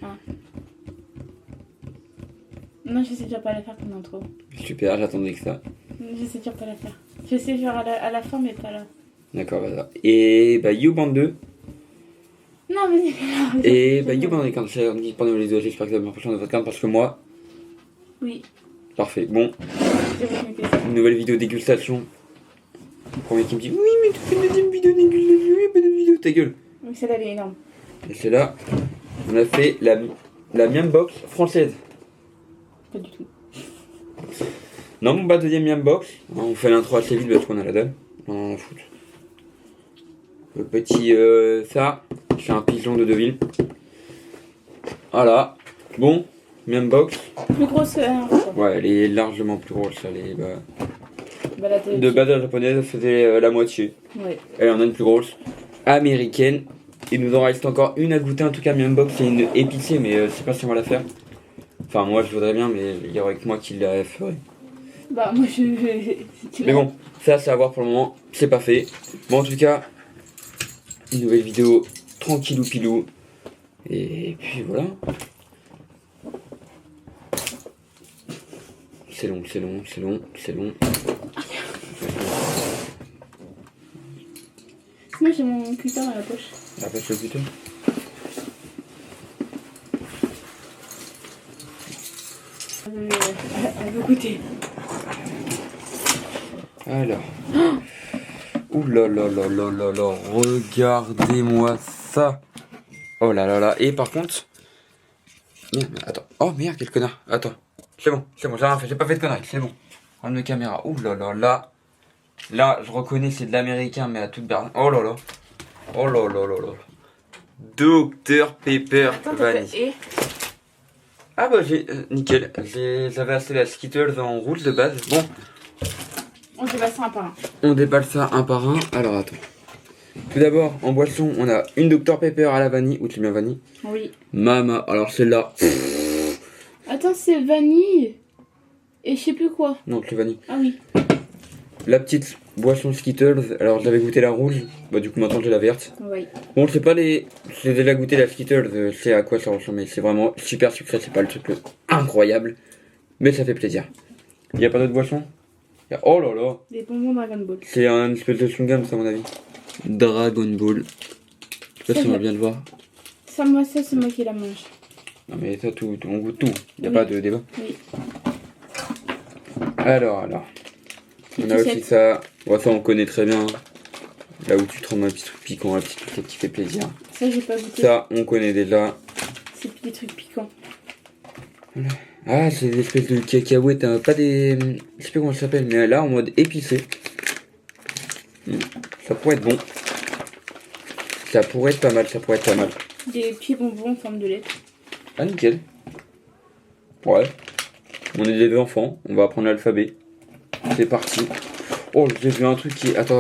Ah. Non, je sais déjà pas la faire comme intro. Super, j'attendais que ça. Je sais déjà pas la faire. Je sais faire à la fin, mais pas là. D'accord, voilà. Et bah, YouBand 2. Non, vas-y, fais-la. Et bah, YouBand les cartes. On dit pendant les deux, j'espère que vous avez l'impression de votre carte parce que moi. Oui. Parfait. Bon, J'ai retenu ça. une nouvelle vidéo dégustation. Le premier qui me dit oui, mais tu fais une deuxième vidéo dégustation. Oui, pas de vidéo, ta gueule. Oui, celle-là, elle est énorme. Et c'est là, on a fait la Miam Box française. Pas du tout. Non, mon bas deuxième Miam Box. On fait l'intro assez vite parce qu'on a la dalle. On en fout. Le petit ça, c'est un pigeon de Deville. Voilà. Bon, Miam Box. Plus grosse quoi. Ouais, elle est largement plus grosse. Elle est, Bah, la télé. de base, la japonaise faisait la moitié. Ouais. Elle en a une plus grosse. Américaine. Il nous en reste encore une à goûter. En tout cas, Miam Box, c'est une épicée, mais je sais pas si on va la faire. Enfin, moi, je voudrais bien, mais il y aurait que moi qui la ferais. Bah, moi, Mais bon, ça, c'est à voir pour le moment. C'est pas fait. Bon, en tout cas, une nouvelle vidéo tranquillou pilou. Et puis voilà. C'est long, c'est long, c'est long, c'est long. Moi, j'ai mon cutter dans la poche. La pêche le butin. Elle veut goûter. Alors. Ouh là là là là là là. Regardez-moi ça. Oh là là là. Et par contre. Merde, attends. Oh merde, quel connard. Attends. C'est bon, j'ai rien fait. J'ai pas fait de conneries. C'est bon. Ramener caméra. Ouh là là là. Là, je reconnais, c'est de l'américain, mais à toute berline. Oh là là. Oh là là là là. Dr Pepper Vanille. Et Ah bah j'ai nickel. J'avais acheté la Skittles en rouge de base. Bon, on dépasse ça un par un. on déballe ça un par un. Alors attends. Tout d'abord, en boisson, on a une Dr Pepper à la vanille. Ou tu mets vanille. Oui. Mama. Alors celle-là. Attends, c'est vanille. Et je sais plus quoi. Non, c'est vanille. Ah oui. La petite boisson Skittles. Alors j'avais goûté la rouge. Bah du coup maintenant j'ai la verte. Oui. Bon, c'est pas les. J'ai déjà goûté la Skittles. Je sais à quoi ça ressemble. Mais c'est vraiment super sucré. C'est pas le truc incroyable. Mais ça fait plaisir. Y a pas d'autre boisson? Oh là là. Des bonbons Dragon Ball. C'est un espèce de chewing-gum, ça, à mon avis. Dragon Ball. Je sais pas si on va bien le voir. Ça, moi, ça, c'est moi qui la mange. Non, mais ça, on goûte tout. Y a Oui. pas de débat. Oui. Alors. On a aussi ça. Ouais, ça, on connaît très bien. Là où tu trembles un petit truc piquant, un petit truc qui fait plaisir. Ça, j'ai pas goûté. Ça, on connaît déjà. C'est des trucs piquants. Ah, c'est des espèces de cacahuètes, hein. Pas des. Je sais pas comment ça s'appelle, mais là, en mode épicé. Ça pourrait être bon. Ça pourrait être pas mal, ça pourrait être pas mal. Des petits bonbons en forme de lettre. Ah, nickel. Ouais. On est des enfants, on va apprendre l'alphabet. C'est parti. Oh, j'ai vu un truc qui. Attends.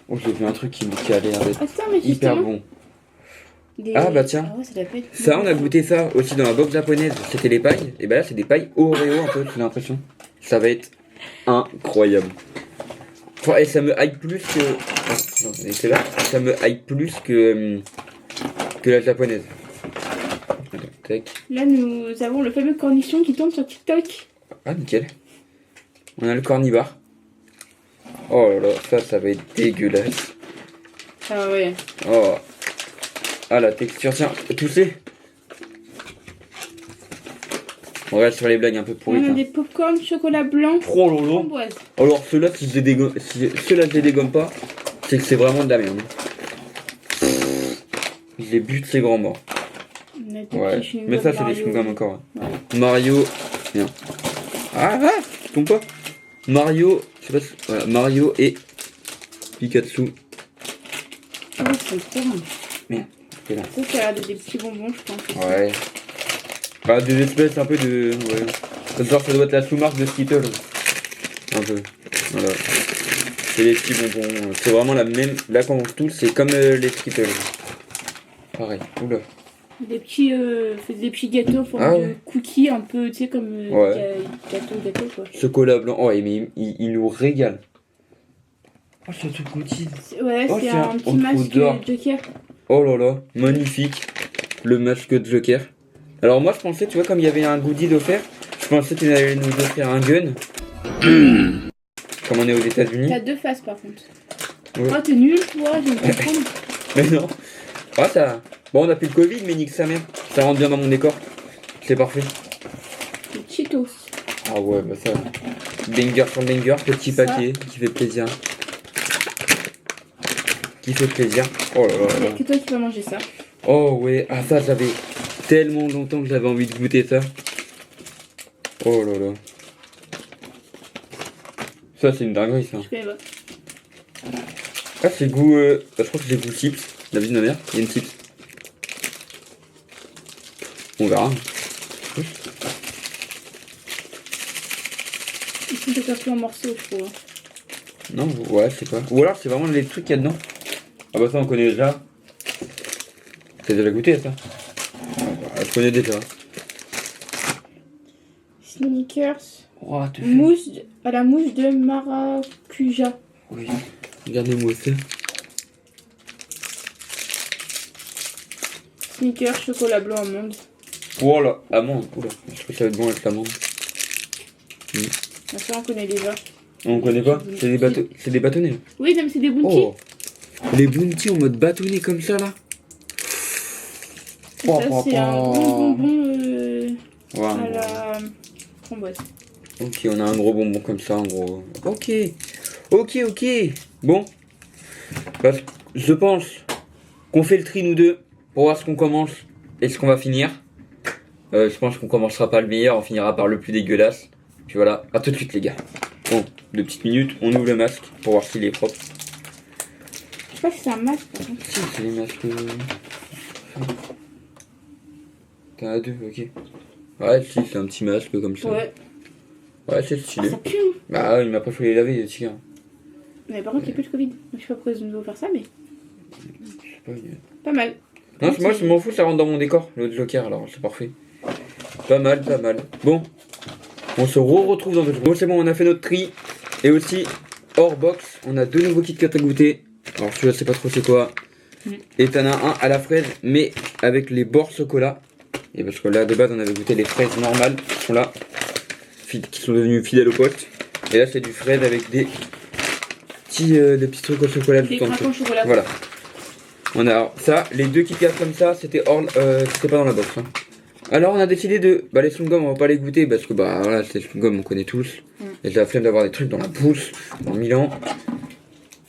Oh, j'ai vu un truc qui a l'air d'être Attends, mais hyper justement. bon. Des... Ah, bah tiens. Ah ouais, ça doit pas être... Ça, on a goûté ça aussi dans la box japonaise. C'était les pailles. Et bah là, c'est des pailles Oreo un peu, j'ai l'impression. Ça va être incroyable. Enfin, et ça me hype plus que. Ah, non, c'est là. Ça me hype plus que la japonaise. Attends, tac. Là, nous avons le fameux cornichon qui tombe sur TikTok. Ah, nickel. On a le cornibar. Oh là là, ça va être dégueulasse. Ah ouais. Oh. Ah, la texture, tiens, toussez. On reste sur les blagues un peu pourries. On a tiens. des popcorn chocolat blanc, Oh là là. framboise. Alors, ceux-là, si je les dégomme, ceux-là, je les dégomme pas, c'est que c'est vraiment de la merde. Je les bute, c'est grand mort. On a des Ouais. petits chewing-gums Mais ça, c'est des Mario. chewing-gums encore. Ouais. Ouais. Mario. Bien. Ah, tu tombes pas. Mario. Je sais pas si. Voilà, Mario et Pikachu. Ah ouais, c'est trop bon. Merde. C'est là. Ça, ça a l'air des petits bonbons, je pense. aussi. Ouais. Bah, des espèces un peu de. Ouais. Genre, ça doit être la sous-marque de Skittles. Un peu. Voilà. C'est les petits bonbons. C'est vraiment la même. Là, quand on touche, c'est comme les Skittles. Pareil. Oula. Des petits gâteaux en forme Ah de ouais. cookies, un peu, tu sais, comme Ouais. gâteau, quoi. Chocolat blanc. Oh, mais il nous régale. Oh, ce truc outil. Ouais, Oh, c'est tiens, un petit on masque trouve d'or. Joker. Oh là là, magnifique. Le masque de Joker. Alors moi je pensais, tu vois, comme il y avait un goodie d'offert, je pensais qu'ils allaient nous offrir un gun. Comme on est aux États-Unis. T'as 2 faces par contre. Ouais. Oh, t'es nul, toi, je vais me comprendre. Mais non. Ah ça. Bon, on a plus le Covid, mais nique sa mère. Ça rentre bien dans mon décor. C'est parfait. Les Cheetos. Ah ouais, bah ça. Banger sur banger, petit Ça. paquet qui fait plaisir. Qui fait plaisir. Oh là là Il n'y là. a que toi qui vas manger ça. Oh ouais, ah ça, j'avais tellement longtemps que j'avais envie de goûter ça. Oh là là. Ça, c'est une dinguerie ça. Je connais pas. Ah, c'est goût. Je crois que c'est goût chips. La vie de ma mère, il y a une chips. On verra. Ils sont peut-être un peu en morceaux, je trouve. Non, ouais, je sais pas. Ou alors c'est vraiment les trucs qu'il y a dedans. Ah bah ça, on connaît déjà. T'as déjà goûté ça? Ah, bah, je connais déjà. Snickers. Oh, Mousse à la mousse de maracuja. Oui. Regardez-moi ça. Snickers, chocolat blanc amande. Oh là, amande. Oula, je trouve que ça va être bon avec l'amande. Ça, on connaît déjà. On connaît pas? C'est des bâtonnets. Oui, même c'est des bounty. Oh. Les bounty en mode bâtonnet comme ça là. Ça, c'est un gros bonbon Ouais, à la framboise. ok, on a un gros bonbon comme ça, en gros. Ok. Ok, ok. Bon. Bah, je pense qu'on fait le tri nous deux pour voir ce qu'on commence et ce qu'on va finir. Je pense qu'on commencera pas le meilleur, on finira par le plus dégueulasse. Puis voilà, à tout de suite les gars. Bon, 2 petites minutes, on ouvre le masque pour voir s'il est propre. Je sais pas si c'est un masque par contre. Si, c'est les masques. T'en as 2, ok. Ouais, si, c'est un petit masque comme ça. Ouais. Ouais, c'est Ah, stylé. ça pue, hein. Bah, il m'a pas fallu les laver, les tigres. Mais par contre, il n'y a plus de Covid. Donc, je sais pas pourquoi ils nous ont faire ça, mais Je sais pas, pas mal. non, moi je m'en fous, ça rentre dans mon décor, le Joker, alors c'est parfait. Pas mal, pas mal. Bon, on se retrouve dans 2 jours. Bon, c'est bon, on a fait notre tri. Et aussi, hors box, on a 2 nouveaux Kit Kat à goûter. Alors celui-là, je sais pas trop c'est quoi. Et t'en as un à la fraise, mais avec les bords chocolat. Et parce que là, de base, on avait goûté les fraises normales, qui sont là, qui sont devenues fidèles au poste. Et là, c'est du fraise avec des petits trucs au chocolat Des tout en dessous. craquants au chocolat. Voilà. On a ça, les 2 Kit Kat comme ça, c'était pas dans la box. Hein. Alors on a décidé de, les chewing-gums on va pas les goûter parce que voilà, c'est les chewing-gums on connaît tous. Et j'ai la flemme d'avoir des trucs dans la bouche, dans 1000 ans.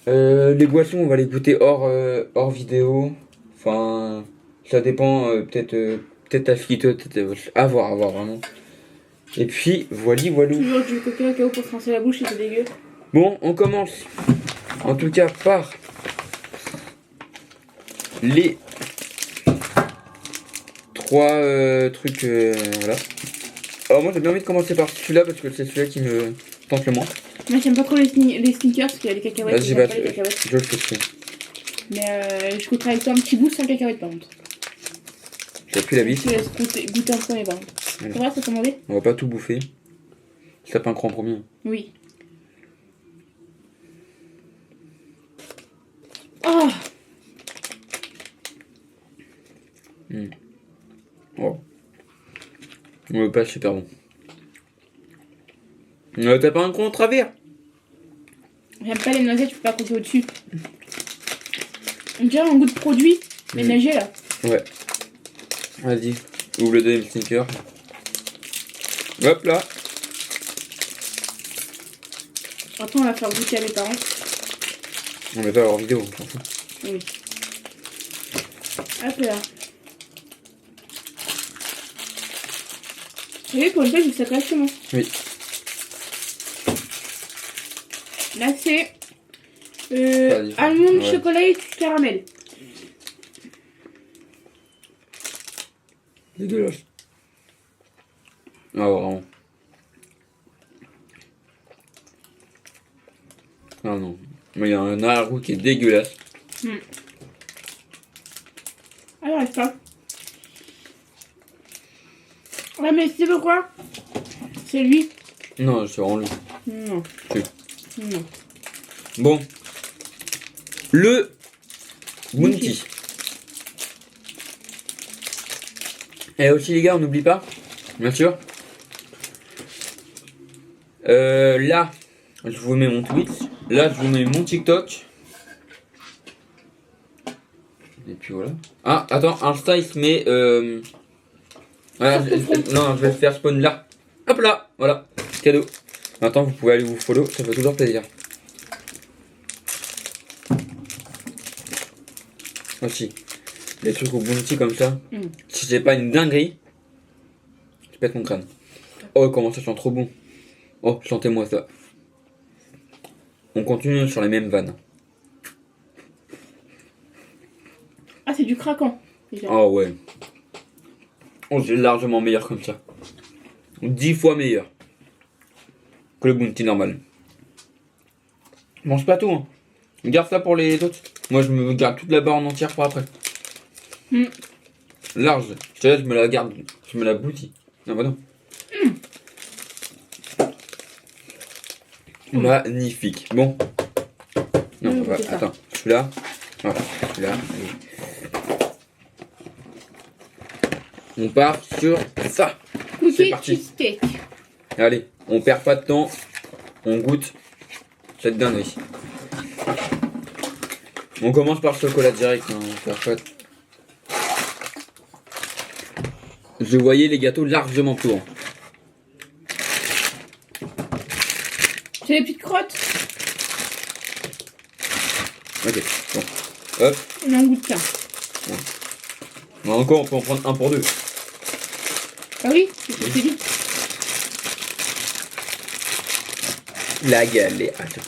Les boissons on va les goûter hors vidéo. Enfin, ça dépend, peut-être à Skito, à voir vraiment. Et puis, voilou. Toujours du cacao pour se rincer la bouche et c'est dégueu. Bon, on commence. En tout cas par les 3 trucs, voilà. Alors moi j'ai bien envie de commencer par celui-là parce que c'est celui-là qui me tente le moins. Moi j'aime pas trop les sneakers parce qu'il y a les cacahuètes. Vas-y, J'aime pas les cacahuètes. je le fais. Mais je goûterai avec toi un petit bout sans cacahuètes par contre. J'ai plus la vis. Je te laisse goûter en premier par contre. Voilà. C'est vrai, ça sent mauvais? On va pas tout bouffer. Ça tape un cran en premier. Oui. Oh! Oh. Pas super bon. T'as pas un cran en travers? J'aime pas les noisettes, je peux pas compter au-dessus. On dirait un goût de produit ménager là. Ouais. Vas-y. Ouvre le deuxième sneaker. Hop là. Après on va faire goûter à mes parents. On met pas leur vidéo, on s'en fout. Oui. Hop là. Vous voyez, pour une fois, j'ai ça correctement. Oui. Là, c'est Vas-y. almond, Ouais. chocolat et caramel. Dégueulasse. Ah, vraiment. Ah non. Mais il y a un arrière-goût qui est dégueulasse. Alors, reste pas. Ouais, mais c'est pourquoi? C'est lui. Non, c'est vraiment lui. Non. Si. Non. Bon. Le Bounty. Et aussi les gars, on n'oublie pas, bien sûr. Là, je vous mets mon Twitch. Là, je vous mets mon TikTok. Et puis voilà. Ah, attends, Insta, il se met... Voilà, non, je vais le faire spawn là. Hop là, voilà, cadeau. Maintenant, vous pouvez aller vous follow, ça fait toujours plaisir. Aussi, des trucs au bounty comme ça. Si c'est pas une dinguerie, je pète mon crâne. Oh, comment ça sent trop bon. Oh, sentez-moi ça. On continue sur les mêmes vannes. Ah, c'est du craquant. Déjà. Oh ouais. Oh, c'est largement meilleur comme ça. 10 fois meilleur que le bounty normal. Mange pas tout, hein. Garde ça pour les autres. Moi, je me garde toute la barre en entière pour après. Large. Je te laisse, je me la garde. Je me la boutis. Non, bah non. Magnifique. Bon. Non, voilà. Attends. Celui-là. Voilà. Celui-là. On part sur ça. C'est Cookie parti. cheesecake. Allez, on perd pas de temps. On goûte cette dinguerie. On commence par le chocolat direct. Hein. On perd pas de... Je voyais les gâteaux largement plus grands. C'est les petites crottes. Ok, bon. Hop. On a un goût de pain. Bon, encore, on peut en prendre un pour deux. Ah oui, c'est vite. La galère. Attends.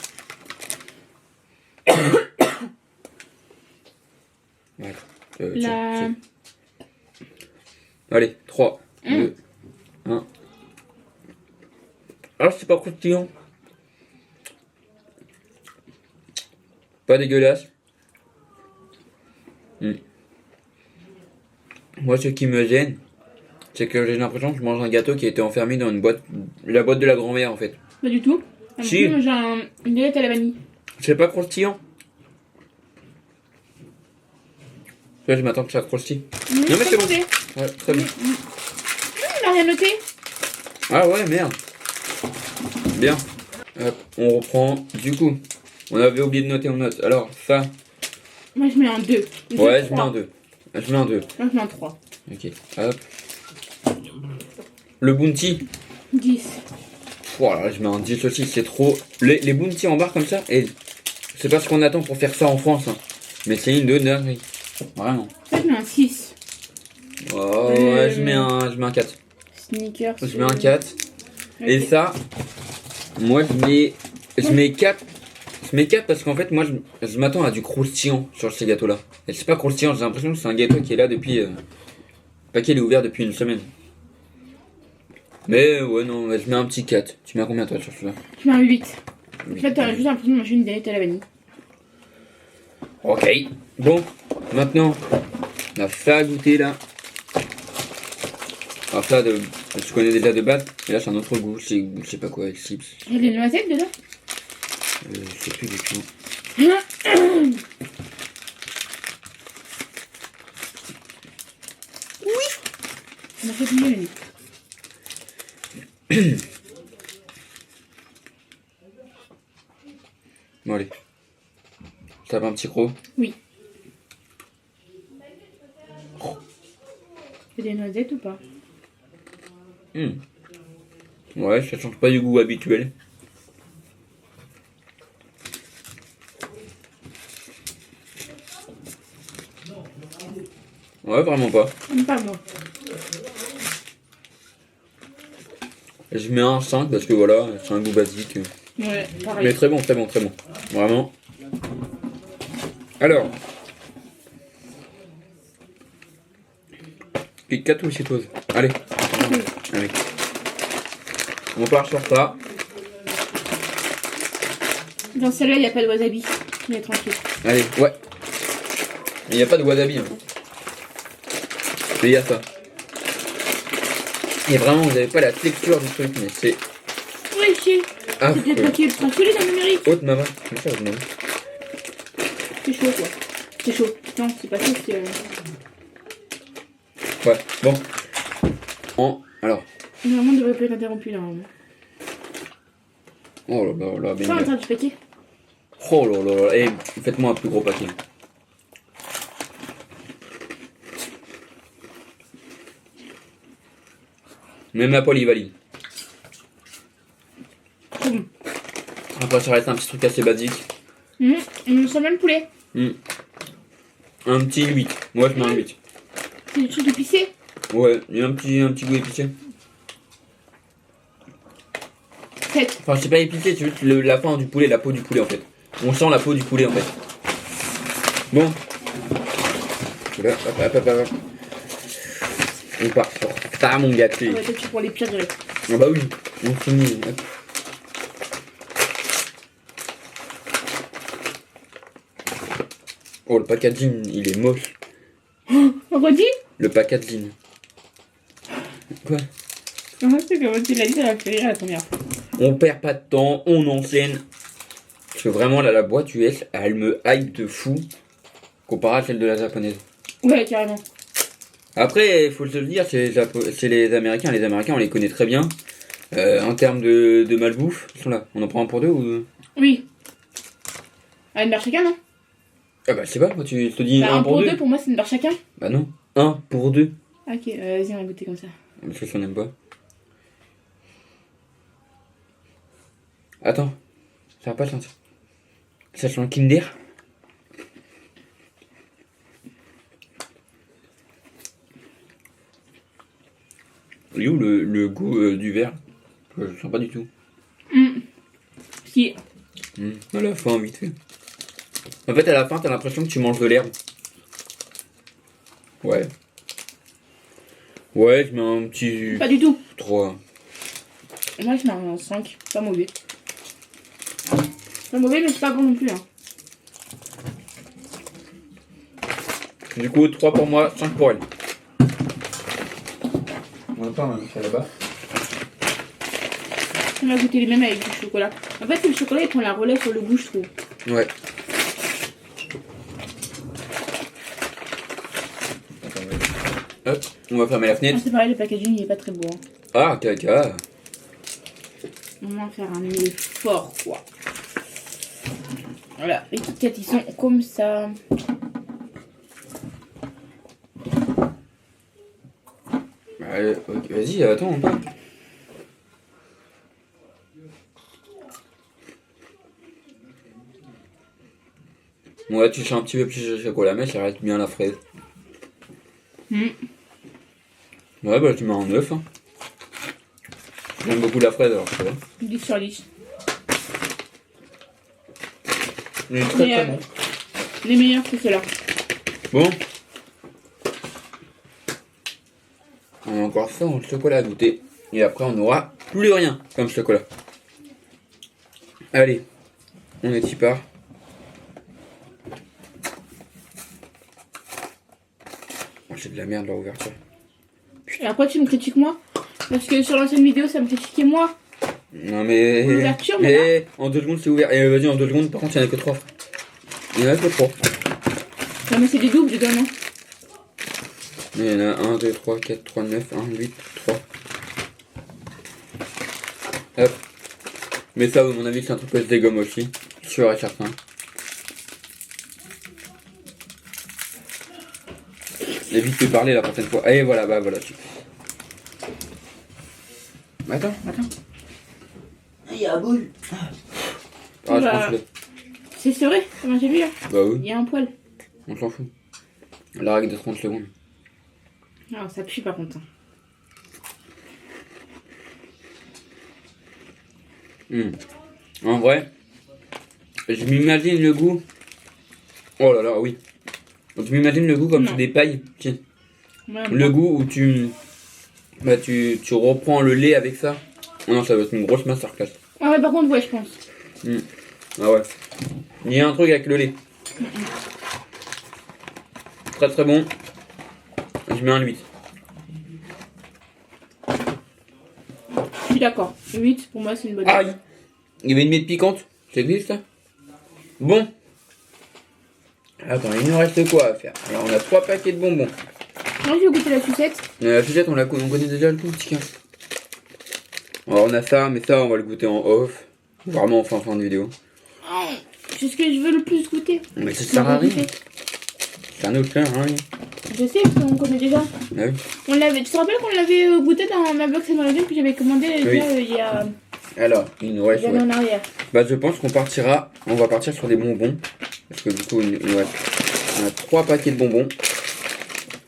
Voilà. La... Allez, 3, 2, 1. Ah, c'est pas croustillant. Pas dégueulasse. Moi, ce qui me gêne, c'est que j'ai l'impression que je mange un gâteau qui a été enfermé dans une boîte, la boîte de la grand-mère en fait. Pas du tout. Si. Moi, j'ai une galette à la vanille. C'est pas croustillant. Là, je m'attends que ça croustille. Non, mais c'est bon. Ouais, très bien. On n'a rien noté. Ah ouais, merde. Bien. Hop, on reprend. Du coup, on avait oublié de noter, on note. Alors, ça. Moi, je mets un 2. Ouais, je mets un 2. Je mets un 2. Moi, je mets un 3. Ok, hop. Le bounty. 10. Voilà, je mets un 10 aussi, c'est trop. Les bounty en barre comme ça, et c'est pas ce qu'on attend pour faire ça en France. Hein. Mais c'est une dinguerie. Vraiment. Moi, je mets un 6. Oh, ouais, je mets un 4. Sneakers. Je mets un 4. Ok. Et ça, moi je mets 4. Je mets 4 parce qu'en fait, moi je m'attends à du croustillant sur ces gâteaux là. Et c'est pas croustillant, j'ai l'impression que c'est un gâteau qui est là depuis. Le paquet il est ouvert depuis une semaine. Mais ouais, non, je mets un petit 4. Tu mets combien toi sur celui-là? Je mets un 8. En fait, t'as juste l'impression de manger une galette à la vanille. Ok. Bon, maintenant, on a ça à goûter là. Alors ça, tu connais déjà de base. Et là, c'est un autre goût. C'est je sais pas quoi, avec chips. Il y a des noisettes dedans. Je sais plus du tout. On a fait mieux, lui. Bon, allez. Ça va un petit croc? Oui. C'est des noisettes ou pas? Ouais, ça change pas du goût habituel. Ouais, vraiment pas. Pas moi. Je mets un 5 parce que voilà, c'est un goût basique. Ouais, pareil. Mais très bon, très bon, très bon. Vraiment. Alors. Kit Kat ou Cheetos? Allez. Allez. On part sur ça. Dans celle-là, il n'y a pas de wasabi. On est tranquille. Allez, ouais. Il n'y a pas de wasabi. Hein. Mais il y a ça. Et vraiment, vous n'avez pas la texture du truc, mais c'est... Ouais, chier. Ah, C'était tranquille, tranquille dans le numérique. Haute maman. Comme ça, haute maman. C'est chaud, quoi. C'est chaud. Non, c'est pas chaud, c'est... Ouais, bon. Oh, alors. Normalement, on devrait pas être interrompu là. Oh là là là, C'est pas l'intérieur du paquet. Oh là là là, et faites-moi un plus gros paquet. Même la polyvalide. Boum. Après, ça reste un petit truc assez basique. On sent même le poulet. Un petit 8. Moi, je mets un 8. C'est du truc épicé. Ouais, il y a un petit goût épicé. 7. Enfin, c'est pas épicé, c'est juste la fin du poulet, la peau du poulet en fait. On sent la peau du poulet en fait. Bon. Là, hop. On part sur ça, mon gâté. On va peut-être pour les pires direct. Ah bah oui, on finit. Hop. Oh, le packaging, il est moche. On redit. Le packaging. Quoi? C'est comme tu l'as dit, ça m'a fait rire la première fois. On perd pas de temps, on enchaîne. Parce que vraiment, là, la boîte US, elle me hype de fou. Comparé à celle de la japonaise. Ouais, carrément. Après, il faut se le dire, c'est les Américains. Les Américains, on les connaît très bien. En termes de malbouffe, ils sont là. On en prend un pour deux ou... Oui. Ah, une barre chacun, non? Ah bah, je sais pas, moi, tu te dis Bah, un pour deux. Pour moi, c'est une barre chacun. Bah non, un pour deux. Ok, vas-y, on va goûter comme ça. Parce que ça, on n'aime pas. Attends, ça va pas sentir. Ça sent le Kinder. Il est où le goût du verre? Je le sens pas du tout. Si. À la fin, vite fait. En fait, à la fin, t'as l'impression que tu manges de l'herbe. Ouais. Ouais, je mets un petit... Pas du tout. 3. Moi, je mets un 5. Pas mauvais. Pas mauvais, mais c'est pas bon non plus. Hein. Du coup, 3 pour moi, 5 pour elle. On n'a pas un chat là-bas. On va goûter les mêmes avec du chocolat. En fait, le chocolat, il prend la relève sur le goût, je trouve. Ouais. Hop, on va fermer la Ah, fenêtre. c'est pareil, le packaging, il est pas très beau. Hein. Ah, caca. On va faire un effort, quoi. Voilà, les Kit Kat, ils sont comme ça. Allez, ok, vas-y, attends un peu. Ouais, tu sens un petit peu plus de chocolat, mais ça reste bien la fraise. Ouais, bah tu mets un 9. Hein. J'aime beaucoup la fraise, alors ça va. 10 sur 10. Il est très Mais, très bon. Les meilleurs, c'est ceux-là. Bon. On a encore ça en chocolat à goûter. Et après, on n'aura plus rien comme chocolat. Allez, on est y part. Oh, c'est de la merde leur ouverture. Et après, tu me critiques moi. Parce que sur l'ancienne vidéo, ça me critiquait moi. Non mais... L'ouverture, mais là... en 2 secondes c'est ouvert. Et vas-y, en 2 secondes, par contre, il n'y en a que 3. Il y en a que 3. Non, mais c'est des doubles, je donne. Hein. Il y en a 1, 2, 3, 4, 3, 9, 1, 8, 3. Hop. Mais ça, à mon avis, c'est un truc que je dégomme aussi. Sûr et certain. Évite de parler la prochaine fois. Et voilà, bah voilà. Attends. Il y a un boule. Ah, je Bah, pense que... c'est vrai, comment j'ai vu là. Bah oui, Il y a un poil. on s'en fout. La règle de 30 secondes. Ah, ça pue par contre. En vrai, je m'imagine le goût. Oh là là, oui. Je m'imagine le goût comme Non. sur des pailles. Tiens. Ouais, Le goût où tu reprends le lait avec ça. Oh non, ça va être une grosse masterclass. Ah ouais, par contre, ouais, je pense. Ah ouais. Il y a un truc avec le lait. Très très bon. Je mets un 8. Je suis d'accord. 8, pour moi, c'est une bonne note. Aïe. Il y avait une mette piquante. Ça existe ça? Bon. Attends, il nous reste quoi à faire? Alors on a 3 paquets de bonbons. Moi, je vais goûter la sucette. La sucette, on connaît déjà le goût, petit gars. Alors, on a ça, mais ça, on va le goûter en off. Vraiment en fin de vidéo. Oh, c'est ce que je veux le plus goûter. Mais ça sert à rien. C'est un autre hein. Je sais, on connaît déjà. Ah oui. On l'avait, tu te rappelles qu'on l'avait goûté dans ma box américaine que j'avais commandé déjà, il y a Alors, une ouais, des années en arrière. Bah, je pense qu'on va partir sur des bonbons. Parce que du coup, on a 3 paquets de bonbons.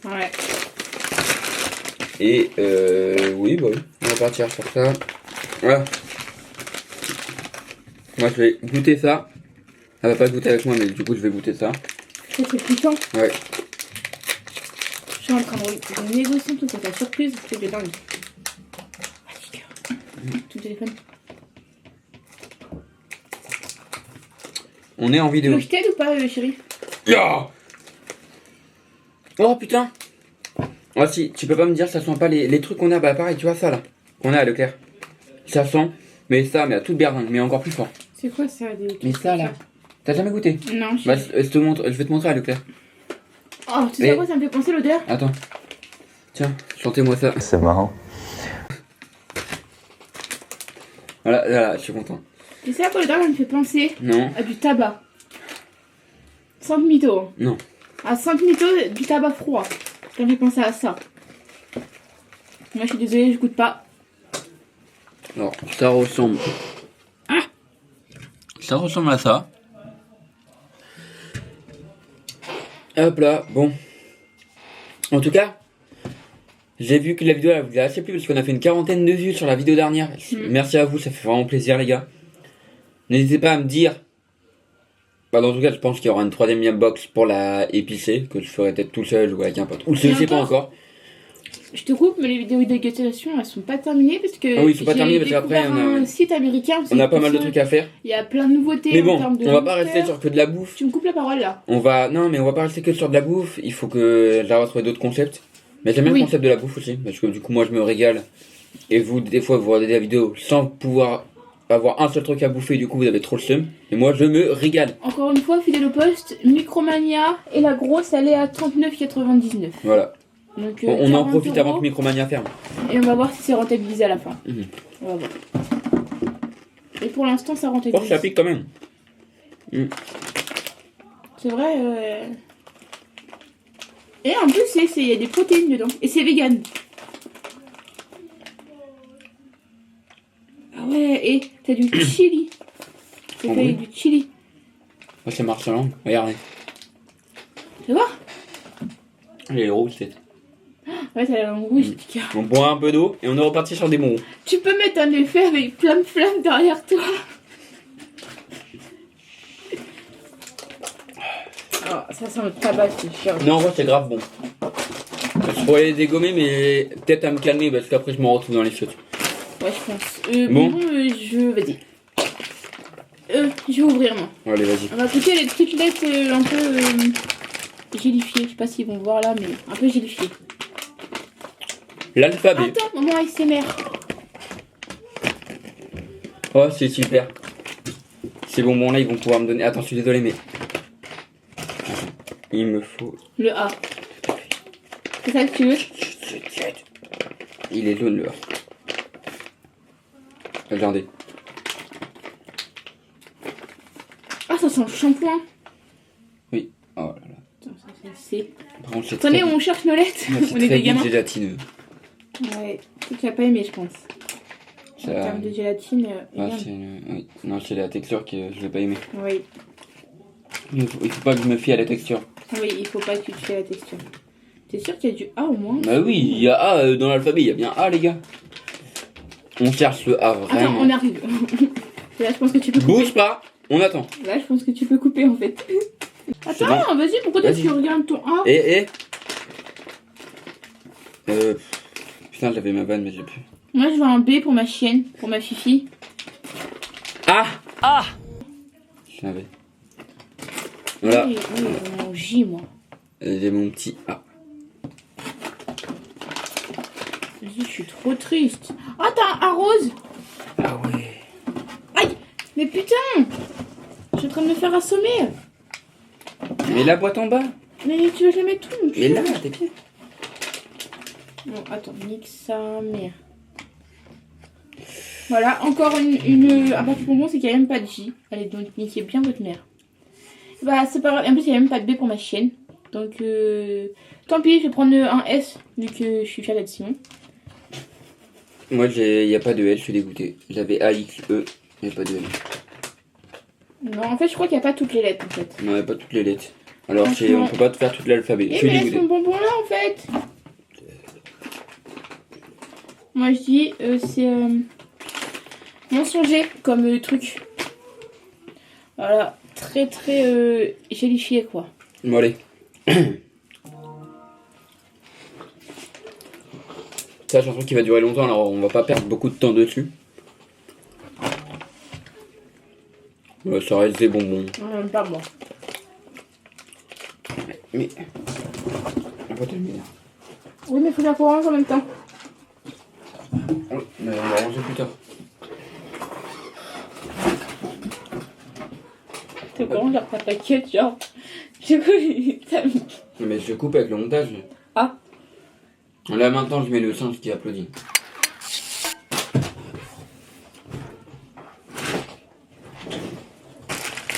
Ouais. Et oui, bah oui, on va partir sur ça. Voilà. Moi, je vais goûter ça. Elle va pas goûter avec moi, mais du coup, je vais goûter ça. Ça, c'est puissant. Ouais. Je suis en train de négocier tout ça, ta surprise, c'est de dingue. Tout téléphone. On est en Tu vidéo. veux que je t'aide ou pas, chérie? Yeah. Oh putain. Oh si, tu peux pas me dire ça sent pas les trucs qu'on a, bah pareil, tu vois ça là, qu'on a à Leclerc. Ça sent, mais à toute berzingue, mais encore plus fort. C'est quoi ça Mais ça là, t'as jamais goûté? Non, Bah je vais te montrer à Leclerc. Oh, tu sais à quoi ça me fait penser l'odeur? Attends. Tiens, chantez-moi ça. C'est marrant. Voilà, je suis content. Tu sais à quoi l'odeur ça me fait penser? Non. À du tabac. Sans mytho. Non. À 5 mythos, du tabac froid. Ça me fait penser à ça. Moi je suis désolée, je goûte pas. Alors, ça ressemble. Ça ressemble à ça. Hop là, bon. En tout cas, j'ai vu que la vidéo elle vous a assez plu parce qu'on a fait une 40aine de vues sur la vidéo dernière. Merci à vous, ça fait vraiment plaisir les gars. N'hésitez pas à me dire. Bah dans tout cas, je pense qu'il y aura une 3ème box pour la épicée, que je ferai peut-être tout seul ou avec un pote. Ou je sais pas encore. Je te coupe, mais les vidéos de dégustation elles sont pas terminées parce que. Ah oui, ils sont pas terminées parce qu'après on a un site américain. On a pas mal de trucs à faire. Il y a plein de nouveautés. Mais en bon, termes de on va pas mystère. rester sur que de la bouffe. Tu me coupes la parole là. Non, mais on va pas rester que sur de la bouffe. Il faut que j'arrive à trouver d'autres concepts. Mais j'aime bien le concept de la bouffe aussi, parce que du coup moi je me régale. Et vous, des fois, vous regardez la vidéo sans pouvoir avoir un seul truc à bouffer, du coup vous avez trop le seum. Et moi je me régale. Encore une fois, fidèle au poste, Micromania et la grosse elle est à 39,99. Voilà. Donc, On en 40 profite avant euros. que Micromania ferme. Et on va voir si c'est rentabilisé à la fin. Mhm. On va voir. Et pour l'instant ça Oh, rentabilise. ça pique quand même. C'est vrai. Et en plus, il y a des protéines dedans. Et c'est vegan. Ah ouais, et t'as du chili. C'est Ah fait oui. avec du chili. Oh, c'est marcelant. Regardez. Tu vas voir? Elle est rouge, c'est. Ouais, t'as la langue rouge, petit gars. On boit un peu d'eau et on est reparti sur des bonbons. Tu peux mettre un effet avec plein de flammes derrière toi. Oh, ça sent le tabac, c'est chiant. Non, en vrai, c'est grave bon. Je pourrais les dégommer, mais peut-être à me calmer parce qu'après je m'en retrouve dans les chiottes. Ouais, je pense. Bon. Vas-y. Je vais ouvrir, moi. Allez, vas-y. On va goûter les triplettes un peu gélifiées. Je sais pas s'ils vont voir là, mais un peu gélifiées. L'alphabet. Attends, maman ASMR. Oh, c'est super. Ces bonbons là, ils vont pouvoir me donner. Attends, je suis désolé, mais. Il me faut. Le A. C'est ça que tu veux? Il est jaune le A. Regardez. Ah, ça sent le shampoing. Oui. Oh là là. Attends, ça c'est. Par contre, c'est Attendez, très on cherche nos lettres. vite. On C'est est très des gamins. gélatineux. Ouais, tu l'as pas aimé, je pense. En Ça- termes de gélatine, Ah, regarde. oui. Non, c'est la texture que je vais pas aimer. Oui. Il faut pas que je me fie à la texture. Oui, il faut pas que tu te fais la texture. T'es sûr qu'il y a du A au moins? Bah oui, il y a A dans l'alphabet, il y a bien A les gars. On cherche le A Attends, vraiment. on arrive. Là, je pense que tu peux couper. Bouge pas, on attend. Là, je pense que tu peux couper en fait. Attends, vas-y, pourquoi toi Vas-y. tu regardes ton A? Putain, j'avais ma vanne, mais j'ai plus. Moi, je veux un B pour ma chienne, pour ma fifi. Ah. Je l'avais. Voilà, Oui, oui, mon J, moi. j'ai mon petit A. Vas-y, je suis trop triste. Ah, t'as un A rose? Ah ouais. Aïe! Mais putain! Je suis en train de me faire assommer. Mais la boîte en bas. Mais tu vas jamais tout. Mais là, t'es bien. Bon, attends, nique sa mère. Voilà, encore un parti bonbon, c'est qu'il n'y a même pas de J. Allez, donc niquez bien votre mère. Bah, c'est pas grave. En plus, il n'y a même pas de B pour ma chienne. Donc, tant pis, je vais prendre un S, vu que je suis fière d'être Simon. Moi, il n'y a pas de L, je suis dégoûté. J'avais A, X, E, il n'y a pas de L. Non, en fait, je crois qu'il n'y a pas toutes les lettres, en fait. Non, il n'y a pas toutes les lettres. Alors, on peut pas te faire tout l'alphabet. Eh, mais laisse mon bonbon là, en fait. Moi, je dis, c'est mensonger comme truc. Voilà, très très gélifié, quoi. Bon, allez. Ça, c'est un truc qui va durer longtemps, alors on va pas perdre beaucoup de temps dessus. Ouais, ça reste des bonbons. Pas moi. Mais. On va terminer. Oui, mais il faut faire pour ranger en même temps. Oui, mais on va ranger plus tard. C'est comment genre pas t'inquiète, genre. Du coup, Mais je coupe avec le montage. Ah. Là maintenant, je mets le singe qui applaudit.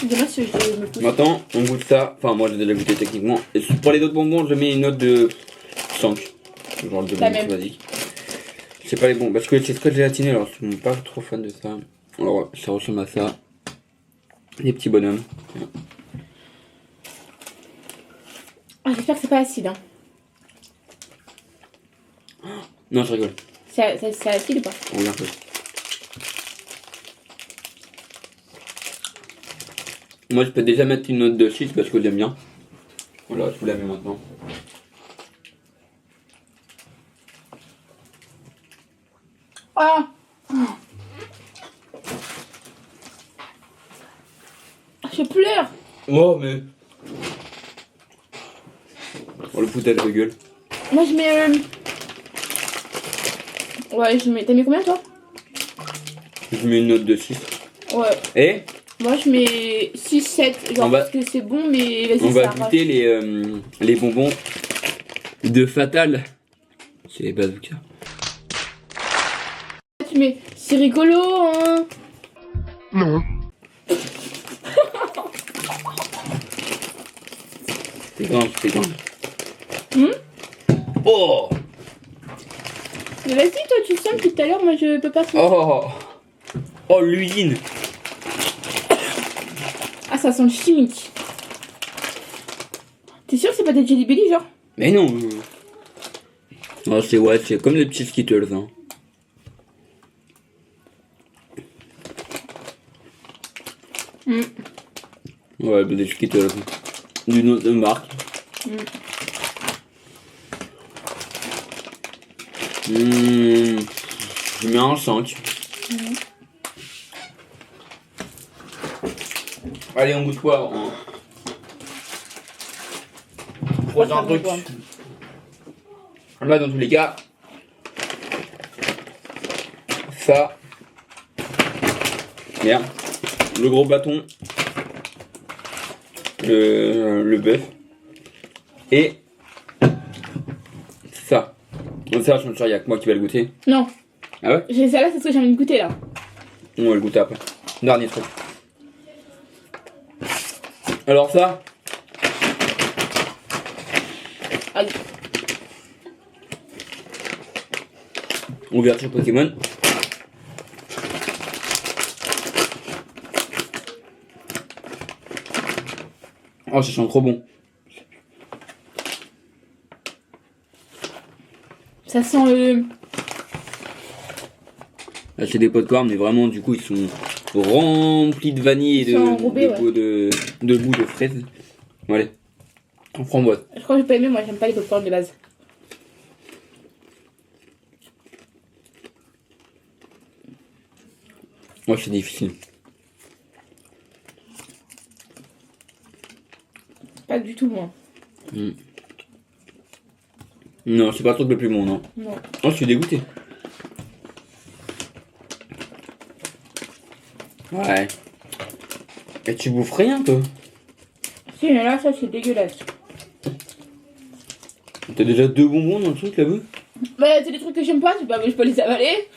Demain, si je me pousse. Maintenant, on goûte ça. Enfin, moi j'ai déjà goûté techniquement. Et pour les autres bonbons, je mets une note de 5. Genre le bonbon basique. C'est pas les bons. Parce que c'est très gélatiné, alors je suis pas trop fan de ça. Alors, ça ressemble à ça. Des petits bonhommes. Ah, j'espère que c'est pas acide. Hein. Non, je rigole. C'est acide ou pas? On regarde un peu. Moi, je peux déjà mettre une note de 6 parce que j'aime bien. Voilà, je vous la mets maintenant. Ah, je pleure. Oh, mais. Oh, le foutage de gueule. Moi, je mets. Ouais, je mets. T'as mis combien, toi? Je mets une note de 6. Ouais. Et moi, je mets 6-7. Genre, parce que c'est bon, mais vas-y, on va goûter les bonbons de Fatal. C'est les bazookas. Mais c'est rigolo, hein. Non. C'est grand, c'est grand. Oh. Mais vas-y, toi, tu sens depuis tout à l'heure, moi, je peux pas sentir. Oh. Oh, l'usine. Ah, ça sent le chimique. T'es sûr que c'est pas des Jelly Belly, genre? Mais non. Oh, c'est comme les petits Skittles, hein. Ouais, des Skittles. D'une autre marque. Je mets un 5. Allez, on goûte quoi? Prochain truc. Là, dans tous les cas, ça. Merde. Le gros bâton. Le bœuf. Et ça. Donc ça, je suis sûr, il n'y a que moi qui va le goûter. Non. Ah ouais? J'ai ça là, c'est ce que j'ai envie de goûter là. On va le goûter après. Dernier truc. Alors ça. Aïe. Ouverture Pokémon. Oh, ça sent trop bon. Ça sent Là, c'est des popcorn, mais vraiment, du coup, ils sont remplis de vanille et de bout de fraises. Bon, allez, on prend boîte. Je crois que j'ai pas aimé, moi j'aime pas les popcorn de base. Moi, c'est difficile. Pas du tout moi. Non, c'est pas le truc le plus bon, non. Non. Oh, je suis dégoûté. Ouais. Et tu bouffes rien, toi? Si, mais là, ça c'est dégueulasse. T'as déjà 2 bonbons dans le truc là-bas? Bah, c'est des trucs que j'aime pas, je peux les avaler.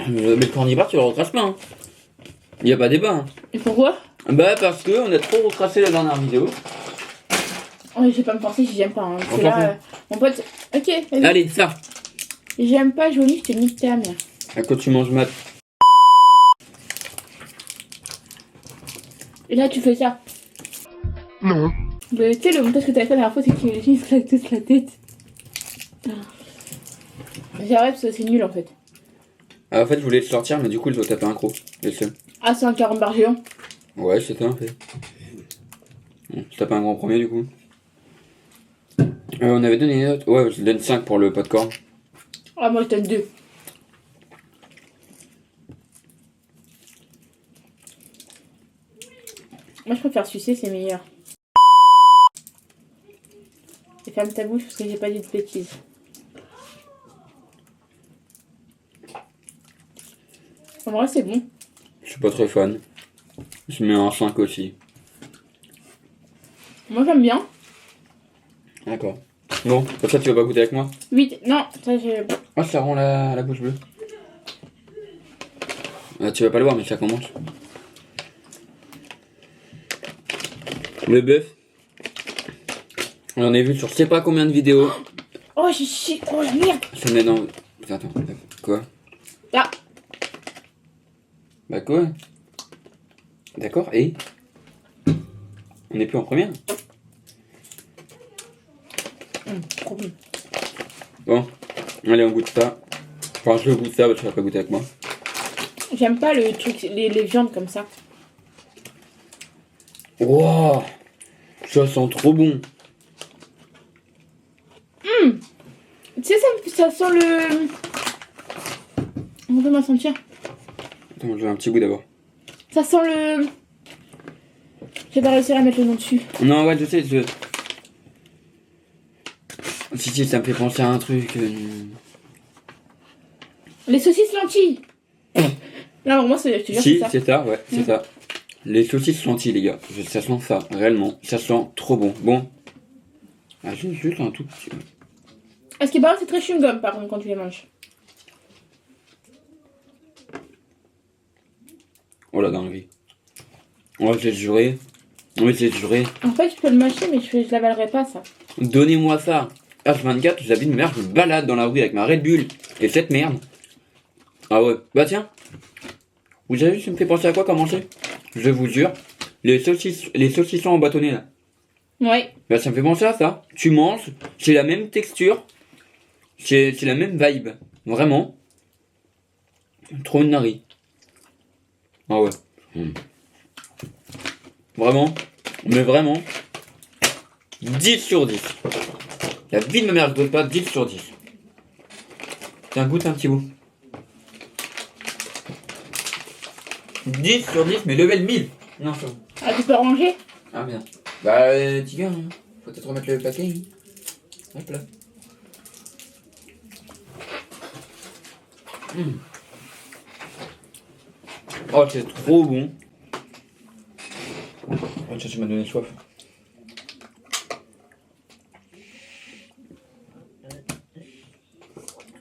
Mais le cornibar, tu le recrasses pas. Hein. Y a pas débat. Hein. Et pourquoi? Bah, parce que on a trop recrassé la dernière vidéo. Oh, je vais pas me forcer si j'aime pas. Hein. Parce que là, mon pote. Ok, vas-y. Allez, ça. J'aime pas jauni, je te nique ta mère. À quoi tu manges mat? Et là, tu fais ça. Non. Tu sais, le montage que t'avais fait la dernière fois, c'est que les gens se claquent tous la tête. J'arrête parce que c'est nul en fait. Ah, en fait, je voulais le sortir, mais du coup, il doit taper un croc. Le seul. Ah, c'est un carambar géant. Ouais, c'est ça en fait. Bon, je tape un grand premier du coup. On avait donné une note. Ouais, je donne 5 pour le pot de corne. Ah, moi je donne 2. Moi je préfère sucer, c'est meilleur. Et ferme ta bouche parce que j'ai pas dit de bêtises. En vrai, c'est bon. Je suis pas très fan. Je mets un 5 aussi. Moi j'aime bien. D'accord. Bon, comme ça tu vas pas goûter avec moi? 8. Non, ça j'ai. Ah, ça rend la bouche bleue. Ah, tu vas pas le voir, mais ça commence. Le bœuf. J'en ai vu sur je sais pas combien de vidéos. Oh, j'ai chié. Oh la merde. Ça me met dans. Attends, quoi? Là. Bah quoi? D'accord, et? On est plus en première? Trop bon. Bon, allez, on goûte ça. Enfin, je goûte ça, parce que tu vas pas goûter avec moi. J'aime pas le truc, les viandes comme ça. Wouah, ça sent trop bon. Tu sais, ça sent le. On peut m'en sentir. Attends, j'ai un petit goût d'abord. Ça sent le. J'ai pas réussi à mettre le nom dessus. Non, ouais, je sais, Si, ça me fait penser à un truc. Les saucisses lentilles. Non, moi, je te jure, Si, c'est ça. c'est ça, ouais, c'est ça. Les saucisses lentilles, les gars. Ça sent ça, réellement. Ça sent trop bon. Bon. Ah, juste un tout petit peu. Ce qui est pas c'est très chewing-gum par contre quand tu les manges. Oh la dinguerie. Oh, j'ai juré. Oui, j'ai juré. En fait, je peux le mâcher, mais je l'avalerai pas ça. Donnez-moi ça. H24, j'habite une merde, je me balade dans la rue avec ma Red Bull. Et cette merde. Ah ouais. Bah tiens. Vous avez vu, ça me fait penser à quoi comme manger? Je vous jure. Les saucissons en bâtonnet là. Ouais. Bah ça me fait penser à ça. Tu manges, c'est la même texture. C'est la même vibe. Vraiment. Trop une nari. Ah ouais. Vraiment. Mais vraiment. 10 sur 10. La vie de ma mère, je donne pas 10 sur 10. Tiens, goûte un petit bout. 10 sur 10, mais level 1000. Non, ça. Ah, tu peux ranger? Ah bien. Bah, petit gars, hein. Faut peut-être remettre le paquet. Hein. Hop là. Oh, c'est trop bon. Oh, tiens, tu m'as donné soif.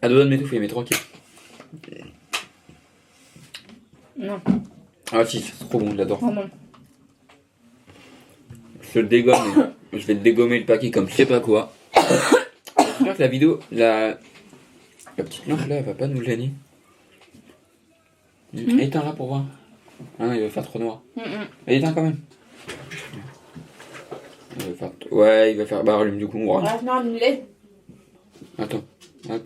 À deux doigts de m'étouffer, mais tranquille. Non. Ah si, c'est trop bon, j'adore. Oh non. Je le dégomme. Je vais dégommer le paquet comme je sais pas quoi. J'espère que la vidéo, la petite lampe là, elle va pas nous gêner. Éteins-la pour voir. Ah non, il va faire trop noir. Éteins quand même. Il va faire... Ouais, il va faire... Bah rallume du coup, on rallume. Ah, non, une LED. Attends. Hop.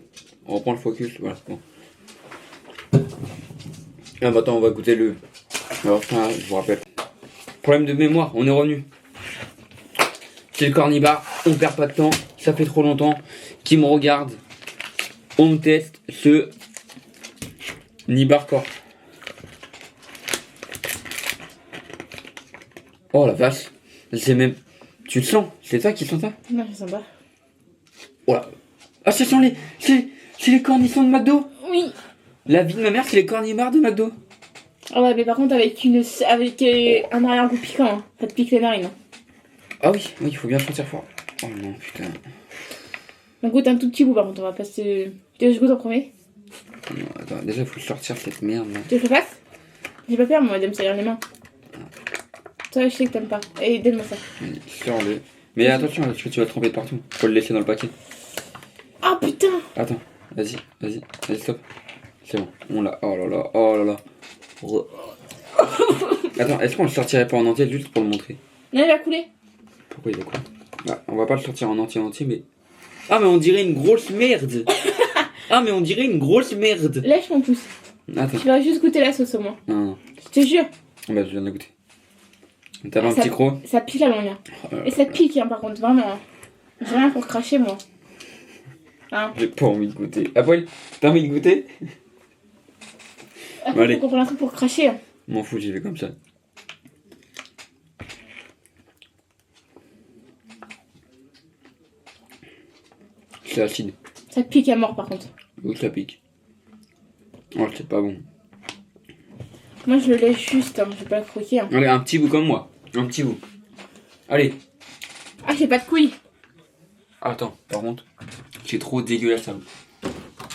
On reprend le focus, voilà. Bon. Ah bah attends, on va goûter le... Alors ça, je vous rappelle. Problème de mémoire, on est revenu. C'est le cornibar, on perd pas de temps, ça fait trop longtemps. Qui me regarde, on teste ce Nibar Corp. Oh la vache, c'est même... Tu le sens? C'est ça qui sent ça? Non, je sens pas. Voilà. Ah, ce sont les... C'est les cornissons de McDo? Oui. La vie de ma mère, c'est les cornibars de McDo. Ah ouais, mais par contre, avec un arrière-goût piquant, hein. Ça te pique les narines. Hein. Ah oui, il faut bien sentir fort. Oh non, putain. On goûte un tout petit bout par contre, on va pas se... Tu veux que je goûte en premier? Non, attends, déjà, faut sortir cette merde là. Tu veux que je le fasse? J'ai pas peur, moi, de me salir les mains. Toi, je sais que t'aimes pas. Et donne-moi ça. Vas-y, sors-le. Mais attention, parce que tu vas te tremper de partout. Faut le laisser dans le paquet. Oh putain! Attends, vas-y, stop. C'est bon, on l'a. Oh là là, oh là là. Attends, est-ce qu'on le sortirait pas en entier juste pour le montrer? Non, il va couler. Pourquoi il est quoi? Bah, on va pas le sortir en entier, mais. Ah, mais on dirait une grosse merde! Ah, mais on dirait une grosse merde! Lèche mon pouce. Attends. Tu vas juste goûter la sauce au moins. Non. Je te jure. Bah, je viens de goûter. T'as un Ça- petit croc? Ça pique la langue. Et ça pique, hein, par contre, vraiment. Hein. J'ai rien pour cracher, moi. Hein. J'ai pas envie de goûter. Ah, Paul, t'as envie de goûter? Après, Allez. faut qu'on prenne un truc pour cracher. Hein. M'en fous, j'y vais comme ça. C'est acide. Ça pique à mort, par contre. Oui, ça pique. Oh, c'est pas bon. Moi, je le laisse juste, hein. Je vais pas le croquer. Hein. Allez, un petit bout comme moi. Un petit bout. Allez. Ah, j'ai pas de couilles. Attends, par contre, c'est trop dégueulasse ça.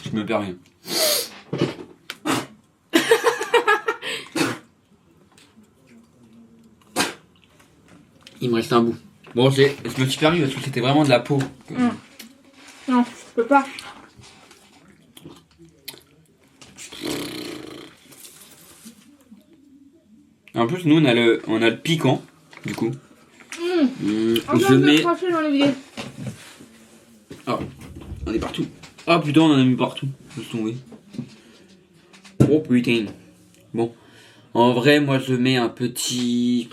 Je me permets. Il me reste un bout. Bon, je me suis permis parce que c'était vraiment de la peau. Non, je peux pas. En plus, nous, on a le piquant, du coup. Je mets... cracher dans les vidéos. Oh, on est partout. Oh putain, on en a mis partout. Laisse tomber. Oh putain. Bon. En vrai, moi, je mets un petit...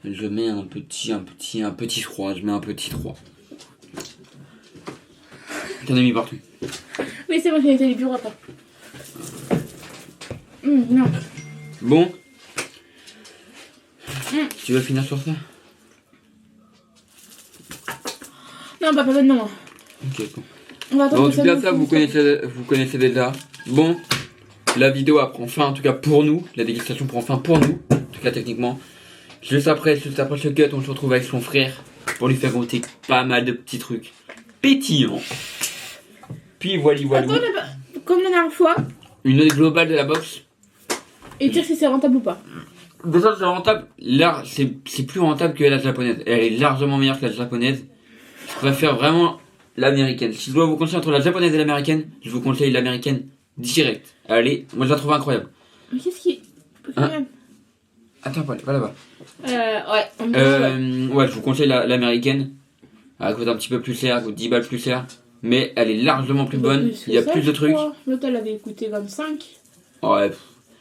Je mets un petit 3. Je mets un petit 3. T'en as mis partout. Oui, c'est bon, j'ai été les bureaux après. Non. Bon. Tu veux finir sur ça? Non, bah, pas maintenant. Hein. Ok, bon. On va attendre Bon, en que tout cas, nous ça, vous connaissez déjà. Bon. La vidéo elle prend fin, en tout cas pour nous. La dégustation prend fin pour nous. En tout cas, techniquement. Juste après ce cut, on se retrouve avec son frère pour lui faire goûter pas mal de petits trucs pétillants. Puis voilà. Attends, là-bas, comme la dernière fois, Une note globale de la box. et dire si c'est rentable ou pas. Déjà, c'est rentable. Là, c'est plus rentable que la japonaise. Elle est largement meilleure que la japonaise. Je préfère vraiment l'américaine. Si je dois vous conseiller entre la japonaise et l'américaine, je vous conseille l'américaine direct. Allez, moi je la trouve incroyable. Mais qu'est-ce qui. Hein? Attends, Paul, va là-bas. Ouais, on Ouais, je vous conseille l'américaine. Elle coûte un petit peu plus cher, elle coûte 10 balles plus cher. Mais elle est largement plus bonne. Il y a plus de trucs. L'autre, elle avait coûté 25. Ouais,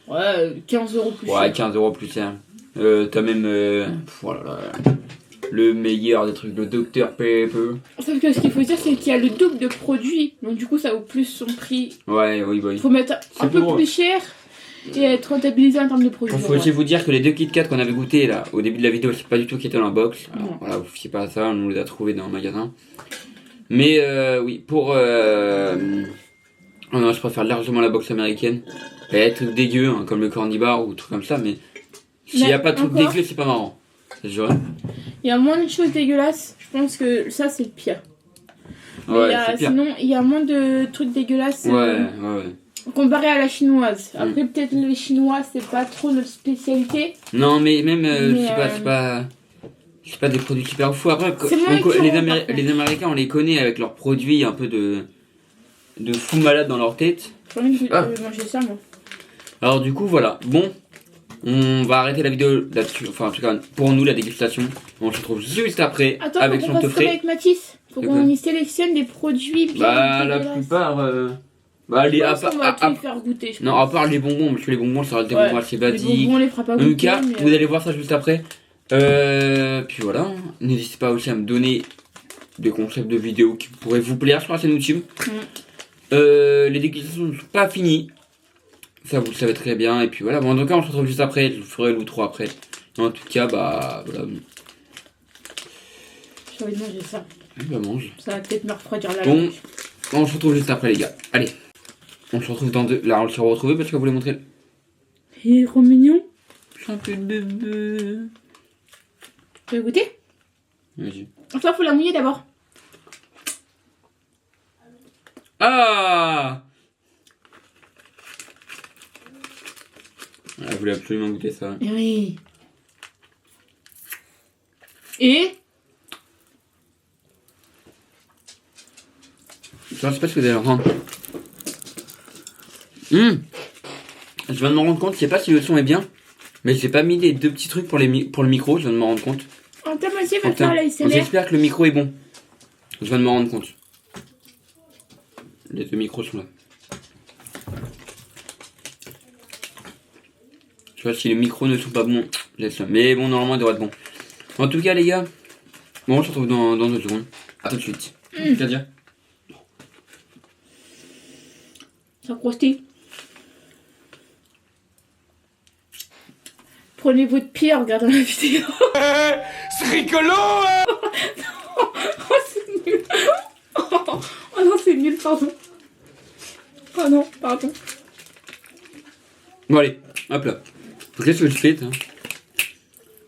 Ouais, 15 € plus ouais, cher. 15 € plus cher. T'as même voilà, le meilleur des trucs, le Dr Pepper. Sauf que ce qu'il faut dire, c'est qu'il y a le double de produits. Donc, du coup, ça vaut plus son prix. Ouais, oui, bah oui. Il faut mettre un peu drôle. plus cher et être rentabilisé en termes de produits. Faut aussi vous dire que les deux Kit Kat qu'on avait goûté là au début de la vidéo, c'est pas du tout qui étaient dans la box. Alors, Non. voilà, vous fiez pas à ça, on les a trouvés dans un magasin. Mais oui, pour oh non, je préfère largement la box américaine. Elle est truc dégueu, hein, comme le corny bar ou truc comme ça, mais s'il y a pas de truc encore, dégueu, c'est pas marrant. C'est sûr. il y a moins de choses dégueulasses. Je pense que ça, c'est le pire. Mais Ouais, c'est pire. sinon, il y a moins de trucs dégueulasses Ouais. comparé à la chinoise. Après, peut-être les chinois, c'est pas trop notre spécialité. Non, mais même, Mais, c'est pas des produits super fous. Après, C'est moins écœurant, les, par contre. les Américains, on les connaît avec leurs produits un peu de fous malades dans leur tête. J'ai envie de Ah. manger ça, moi. Alors du coup, voilà. Bon, on va arrêter la vidéo là-dessus. Enfin, en tout cas, pour nous, la dégustation. On se retrouve juste après Attends, avec faut son qu'on fasse comme teufré. avec Mathis. Faut De qu'on quoi y sélectionne des produits bien Bah, la dégueulasses. plupart... Bah, les, Je à pense qu'on part- va te à- les faire goûter, je non, pense. à part les bonbons, parce que les bonbons, ça reste des Ouais, bonbons assez Les basiques. bonbons, on les fera pas En tout goûter, cas, mais, vous allez voir ça juste après. Puis voilà, n'hésitez pas aussi à me donner des concepts de vidéos qui pourraient vous plaire sur la chaîne YouTube. Les dégustations ne sont pas finies. Ça, vous le savez très bien. Et puis voilà, bon, en tout cas, on se retrouve juste après. Je vous ferai l'outro après. En tout cas, bah voilà. J'ai envie de manger ça. Bah, mange. Ça va peut-être me refroidir la Bon. langue. On se retrouve juste après, les gars. Allez. On se retrouve dans deux. Là, on le s'est retrouvé parce que vous voulez montrer. Il est trop mignon. C'est un peu de bébé. Tu veux goûter? Vas-y. Enfin, faut la mouiller d'abord. Ah! Elle voulait absolument goûter ça. Oui. Et Je sais pas ce que vous allez rendre. Je viens de me rendre compte, je sais pas si le son est bien, mais j'ai pas mis les deux petits trucs pour le micro, je viens de me rendre compte. en termes aussi, va Putain, faire l'ASMR. j'espère que le micro est bon. Je viens de me rendre compte. Les deux micros sont là. Tu vois, si les micros ne sont pas bons, laisse-le. Mais bon, normalement, il devrait être bon. En tout cas, les gars, bon, on se retrouve dans 2 secondes. À tout de suite. C'est-à-dire Ça croustille. Prenez votre pied en regardant la vidéo. C'est rigolo, hein. Oh, c'est nul. Oh non, c'est nul, pardon. Oh non, pardon. Bon, allez, hop là. Qu'est-ce que je fais, hein.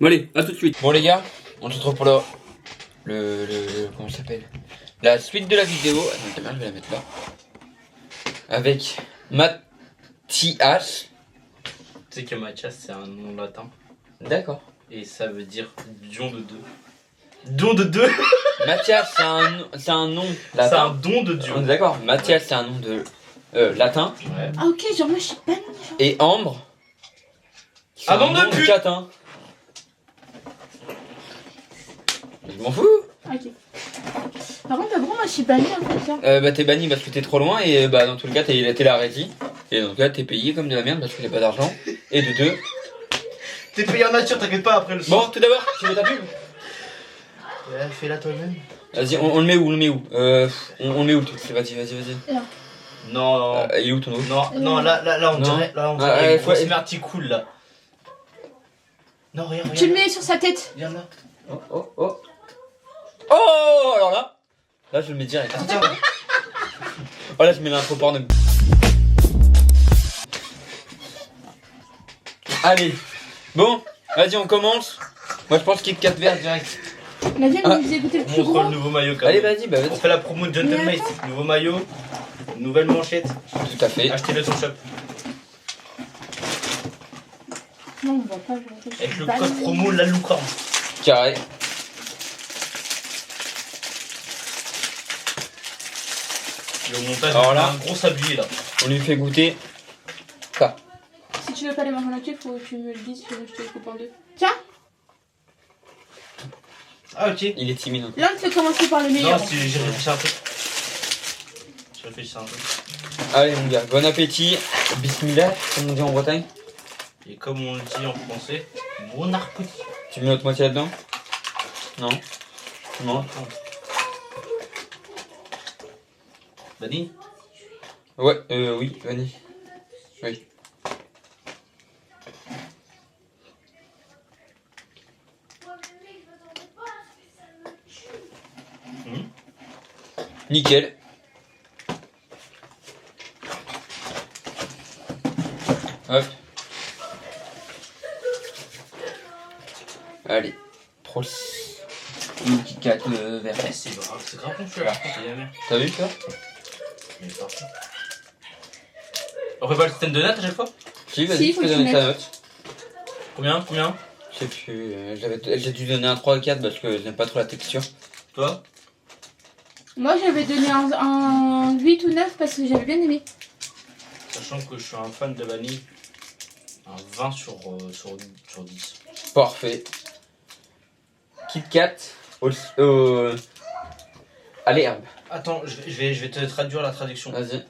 Bon, allez, à tout de suite. Bon, les gars, on se retrouve pour comment ça s'appelle, la suite de la vidéo. Attends, la caméra, je vais la mettre là. Avec Mathias. Tu sais que Mathias c'est un nom latin D'accord. et ça veut dire don de deux. Don de deux. Mathias, c'est un nom C'est un latin. don de Dieu. On est d'accord. Mathias, c'est un nom de latin. Ouais. Ah ok, genre moi je suis pas nul. Et Ambre, c'est Ah, un nom de nom pute. catin. Je m'en fous. Ok. Par contre, t'as bon, moi je suis pas nul en fait. Ça. Bah t'es banni parce que t'es trop loin et bah dans tous les cas t'es la régie. Et dans tous les cas t'es payé comme de la merde parce que t'as pas d'argent. Et de deux. T'es payé en nature, t'inquiète pas après le son. Bon, tout d'abord, tu veux ta pub? Ouais, fais-la toi-même. Vas-y, on le met où? On le met où? On le met où? Vas-y. Non, non. Il est où ton eau? Non, là, on Non. dirait. Là, on Ah, dirait. faut- C'est marty cool là. Non, regarde. Tu le mets sur sa tête. Regarde là. Oh, alors là je le mets direct. Attends, Oh là je mets l'intro porno. Allez, bon, vas-y on commence. Moi je pense qu'il y a 4 verres direct. Nadia Ah. nous faisait goûter le plus montre gros. le nouveau maillot quand Allez même. vas-y, bah On vas-y. fait la promo de Gentle Mais Mate. Nouveau maillot, nouvelle manchette. Tout à fait. Achetez-le sur shop. Non, on va pas. Je suis Avec le pas code nul. promo La Loucorne. Carré. Et au montage, Alors on a là- un gros sablier là. On lui fait goûter ça. Si tu veux pas les manger en entier, faut que tu me le dises, sinon je te les coupe en deux. Tiens, Ah, ok. Il est timide. Hein. là on te fait commencer par le meilleur. Non, j'ai réfléchi un peu. J'ai réfléchi un peu. Allez mon gars, bon appétit. Bismillah, comme on dit en Bretagne. Et comme on le dit en français, bon appétit. Tu mets l'autre moitié là-dedans? Non. Tu manges? Vanille. Ouais, oui, vanille. Oui. Nickel. Hop. Allez. Pros. Une petite 4 vert. Eh, c'est grave bon celui-là. Par contre, il y a la merde. T'as vu ça? Il est parti. On fait pas le système de notes à chaque fois? Si, vas-y, Si, tu faut peux que tu donner ta mettes. note. Combien? Je sais plus, j'ai dû donner un 3 ou 4 parce que j'aime pas trop la texture. Toi? Moi j'avais donné un 8 ou 9 parce que j'avais bien aimé. Sachant que je suis un fan de vanille, un 20 sur 10. Parfait. Kit Kat à l'herbe. Attends, je vais te traduire la traduction. Vas-y.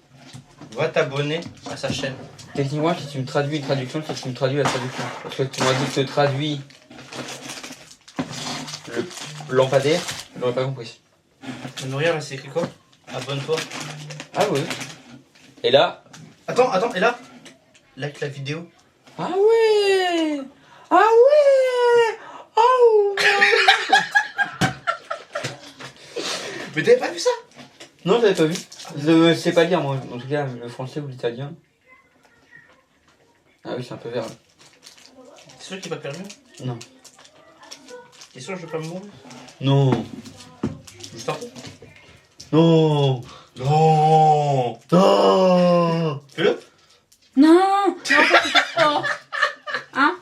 Va t'abonner à sa chaîne. Techniquement, si tu me traduis une traduction, c'est que tu me traduis la traduction. Parce que tu m'as dit que tu traduis le lampadaire, j'aurais pas compris. Mais regarde, là c'est écrit quoi? Abonne-toi. Ah oui. Et là. Attends, et là? Like la vidéo. Ah ouais. Ah ouais. Oh. Mais t'avais pas vu ça? Non, j'avais pas vu. Je sais pas lire moi, en tout cas le français ou l'italien. Ah oui, c'est un peu vert. T'es sûr qu'il va permis? Non. T'es sûr que je vais pas me mourir? Non. Juste un peu. Non. Non. Non. Fais-le. Non. Oh. Hein?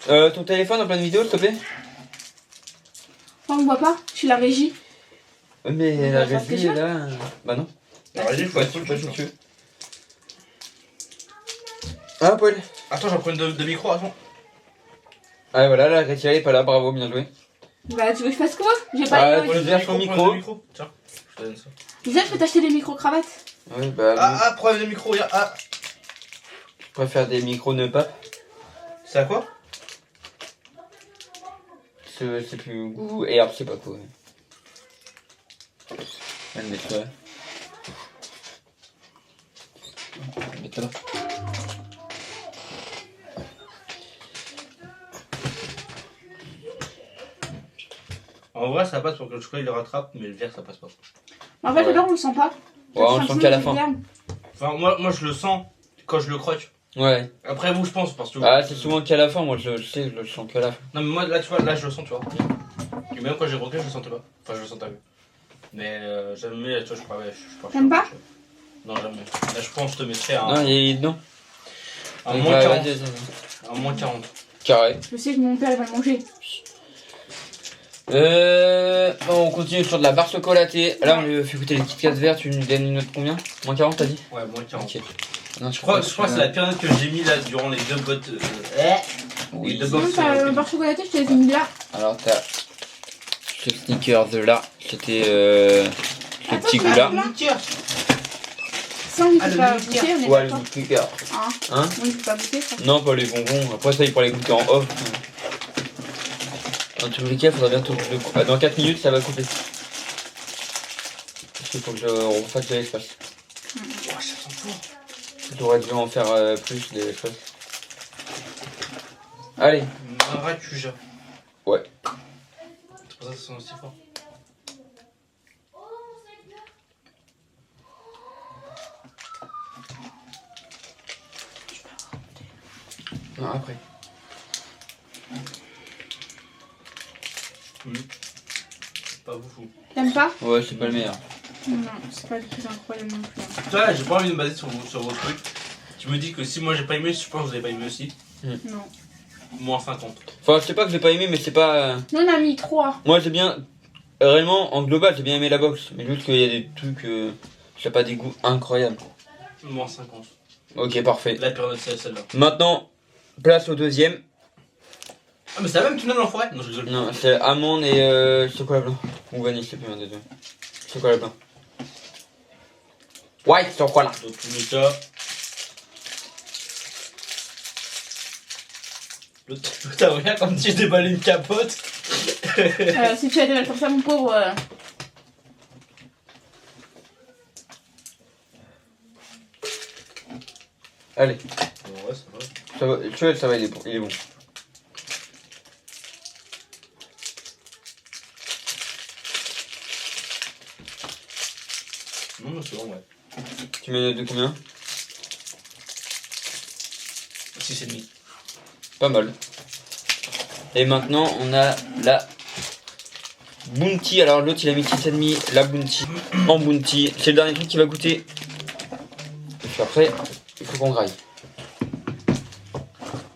Ton téléphone en pleine vidéo, s'il te plaît. On me voit pas. Je suis la régie. Mais On la va faire régie quelque est là. Bah non. Vas-y, Pas dessus, pas dessus. Ah, Paul. Attends, j'en prends deux micros, attends. Ah, voilà, la retirée est pas là, bravo, bien joué. Bah, tu veux que je fasse quoi? J'ai Ah, pas tu les veux faire ton micro? Tiens, je te donne ça. Déjà, je peux t'acheter des micro-cravates. Oui, bah. Ah, prends des micros, regarde. Ah, Je préfère des micros ne pas. c'est à quoi? C'est plus goût et alors, c'est pas quoi. Je vais le mettre là. Je vais le mettre là. En vrai, ça passe pour que le chocolat il le rattrape, mais le verre ça passe pas. En fait, Ouais. alors, on le sent pas. Ouais, on le sent qu'à la fin. Enfin, moi je le sens quand je le croque. Ouais. Après, vous, je pense, parce que. Ah, c'est souvent qu'à la fin, moi je sais, je le sens qu'à la fin. Non, mais moi là, tu vois, là je le sens, tu vois. Et même quand j'ai croqué, je le sentais pas. Enfin, je le sentais mieux. Mais jamais, tu vois, je crois, ouais, je crois. T'aimes pas? Non, jamais. Là, je pense que je te mettrais Non, un. il est dedans. Un Donc, moins 40. vas-y, vas-y. Un moins 40. Carré. Je sais que mon père il va le manger. Bon, on continue sur de la barre chocolatée. Là, on lui fait goûter les petites cases vertes. Tu nous donnes une note combien? Moins 40, t'as dit? Ouais, moins 40. Ok. Non, Je crois que c'est la pire note que j'ai mis là durant les deux bottes. Oui. de Sinon, box. t'as le bar chocolaté, je te l'ai mis là. Alors, t'as ce sneakers là. C'était ce Attends, petit je goût vais là. là. Tiens. Ça, on ne Ah, peut le pas mini goûter, on est Ouais, le d'accord. sneakers. Hein? Hein? On ne peut pas goûter ça. Non, pas les bonbons. Après, ça, il pourrait les goûter en off. Dans tous les cas, il faudra bientôt que je le coupe. Ah, dans 4 minutes, ça va couper. Il faut que je refasse de l'espace. Oh, ça sent fort. J'aurais dû en faire plus des choses. Allez. Maracuja. Ouais. C'est pour ça que ça sent aussi fort. Non, après. Pas fou. T'aimes pas? Ouais, c'est pas le meilleur. Non, c'est pas le plus incroyable non plus. Hein. Toi là, j'ai pas envie de me baser sur vos trucs. Tu me dis que si moi j'ai pas aimé, je pense que vous avez pas aimé aussi. Non. Moins 50. Enfin, je sais pas que j'ai pas aimé, mais c'est pas. Nous, on a mis 3. Moi, j'ai bien. Réellement, en global, j'ai bien aimé la box. Mais juste qu'il y a des trucs. J'ai pas des goûts incroyables. Moins 50. Ok, parfait. La pire note c'est celle-là. Maintenant, place au deuxième. Ah, mais c'est la même tunnel en forêt? Non, je rigole. Non, c'est amande et chocolat blanc. Ou vanille, c'est plus un des deux. Chocolat blanc. White chocolat. Donc, tu mets ça. Putain, regarde comme si je déballais une capote. Si tu as des mal comme ça, mon pauvre. Allez, Bon, ouais, ça va. ça va, tu vois, ça va, il est bon. Non, mais c'est bon, ouais. Tu mets une note de combien? 6,5. Pas mal. Et maintenant, on a la Bounty. Alors, l'autre, il a mis 6,5. La Bounty en Bounty. C'est le dernier truc qui va goûter. Et puis après, il faut qu'on graille.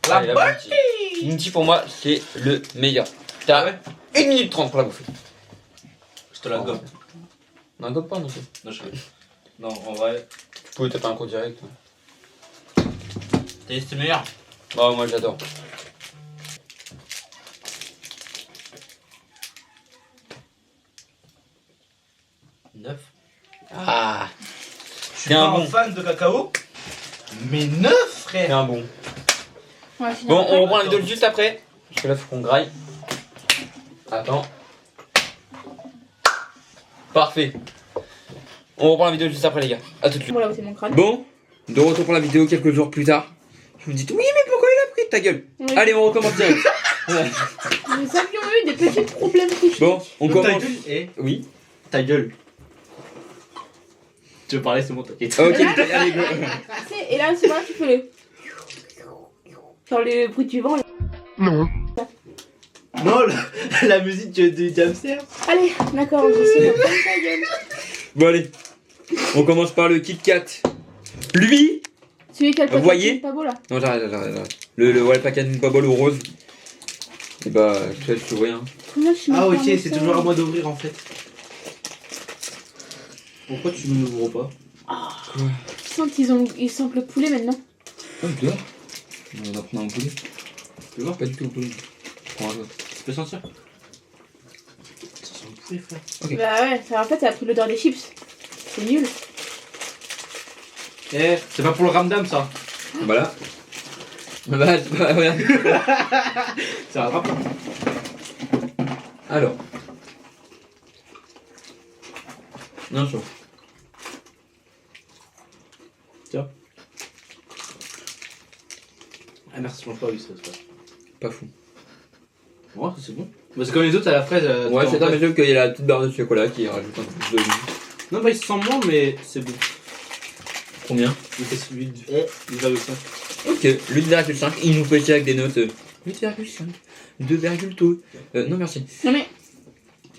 La Allez, Bounty. Bounty, pour moi, c'est le meilleur. T'as Ah ouais 1 minute 30 pour la bouffer. Je te la gomme. Non, gobe pas non plus. Non, je sais. Non, en vrai. Tu peux taper un coup direct. T'as dit c'était meilleur? Oh, moi, j'adore. Neuf. Ah, Je suis C'est un pas un bon. fan de cacao. Mais 9, c'est frère. un bon. Ouais, sinon, Bon, après- on reprend la vidéo juste après. Parce que là, faut qu'on graille. Attends. Parfait. On reprend la vidéo juste après, les gars. A tout de suite. Voilà, c'est mon crâne. Bon, de retour pour la vidéo quelques jours plus tard. Vous me dites, oui, mais pourquoi il a pris ta gueule? Oui. Allez, on recommence direct. Ouais. Nous avions eu des petits problèmes techniques. Bon, on Ta commence. gueule et Oui. ta gueule. Tu veux parler, c'est bon, t'inquiète. Ok, Et là, allez, go. et là, c'est moi qui fais le. Genre le bruit du vent. Là. Non. Non, la musique du hamster. Allez, d'accord, j'essaie. Bon, allez. On commence par le Kit Kat. Lui. Celui qui a le paquet Vous voyez de pas beau là. Non, j'arrête. Le paquet de pas bol au rose. Et bah, je te laisse l'ouvrir. Hein. Comment je suis Ah, même ok, pas c'est ça toujours à moi d'ouvrir en fait. Pourquoi tu ne l'ouvres pas? Ils sentent le poulet maintenant. Oh, dehors. On va prendre un poulet. Tu vois? Pas du tout au poulet. Prends un autre. Tu peux sentir? Ça sent le poulet, frère. Ok. Bah ouais, en fait, ça a pris l'odeur des chips. C'est nul. Eh, c'est pas pour le ramdam ça. Voilà. Bah, c'est pas. Voilà. C'est un rapport. Alors. Non, chaud. Tiens. Ah merci, je mange pas, oui, ça se passe. Pas fou. Ouais, c'est bon. Bah, c'est comme les autres à la fraise. Ouais, tout c'est en ça, fraise. mais sauf qu'il y a la petite barre de chocolat qui rajoute un peu plus de goût. Non, bah il se sent moins, mais c'est bon. Combien? Il fait celui de 2,5. Ok, 8,5. Il nous fait chier avec des notes 8,5. 2,2. Non, merci. Non mais,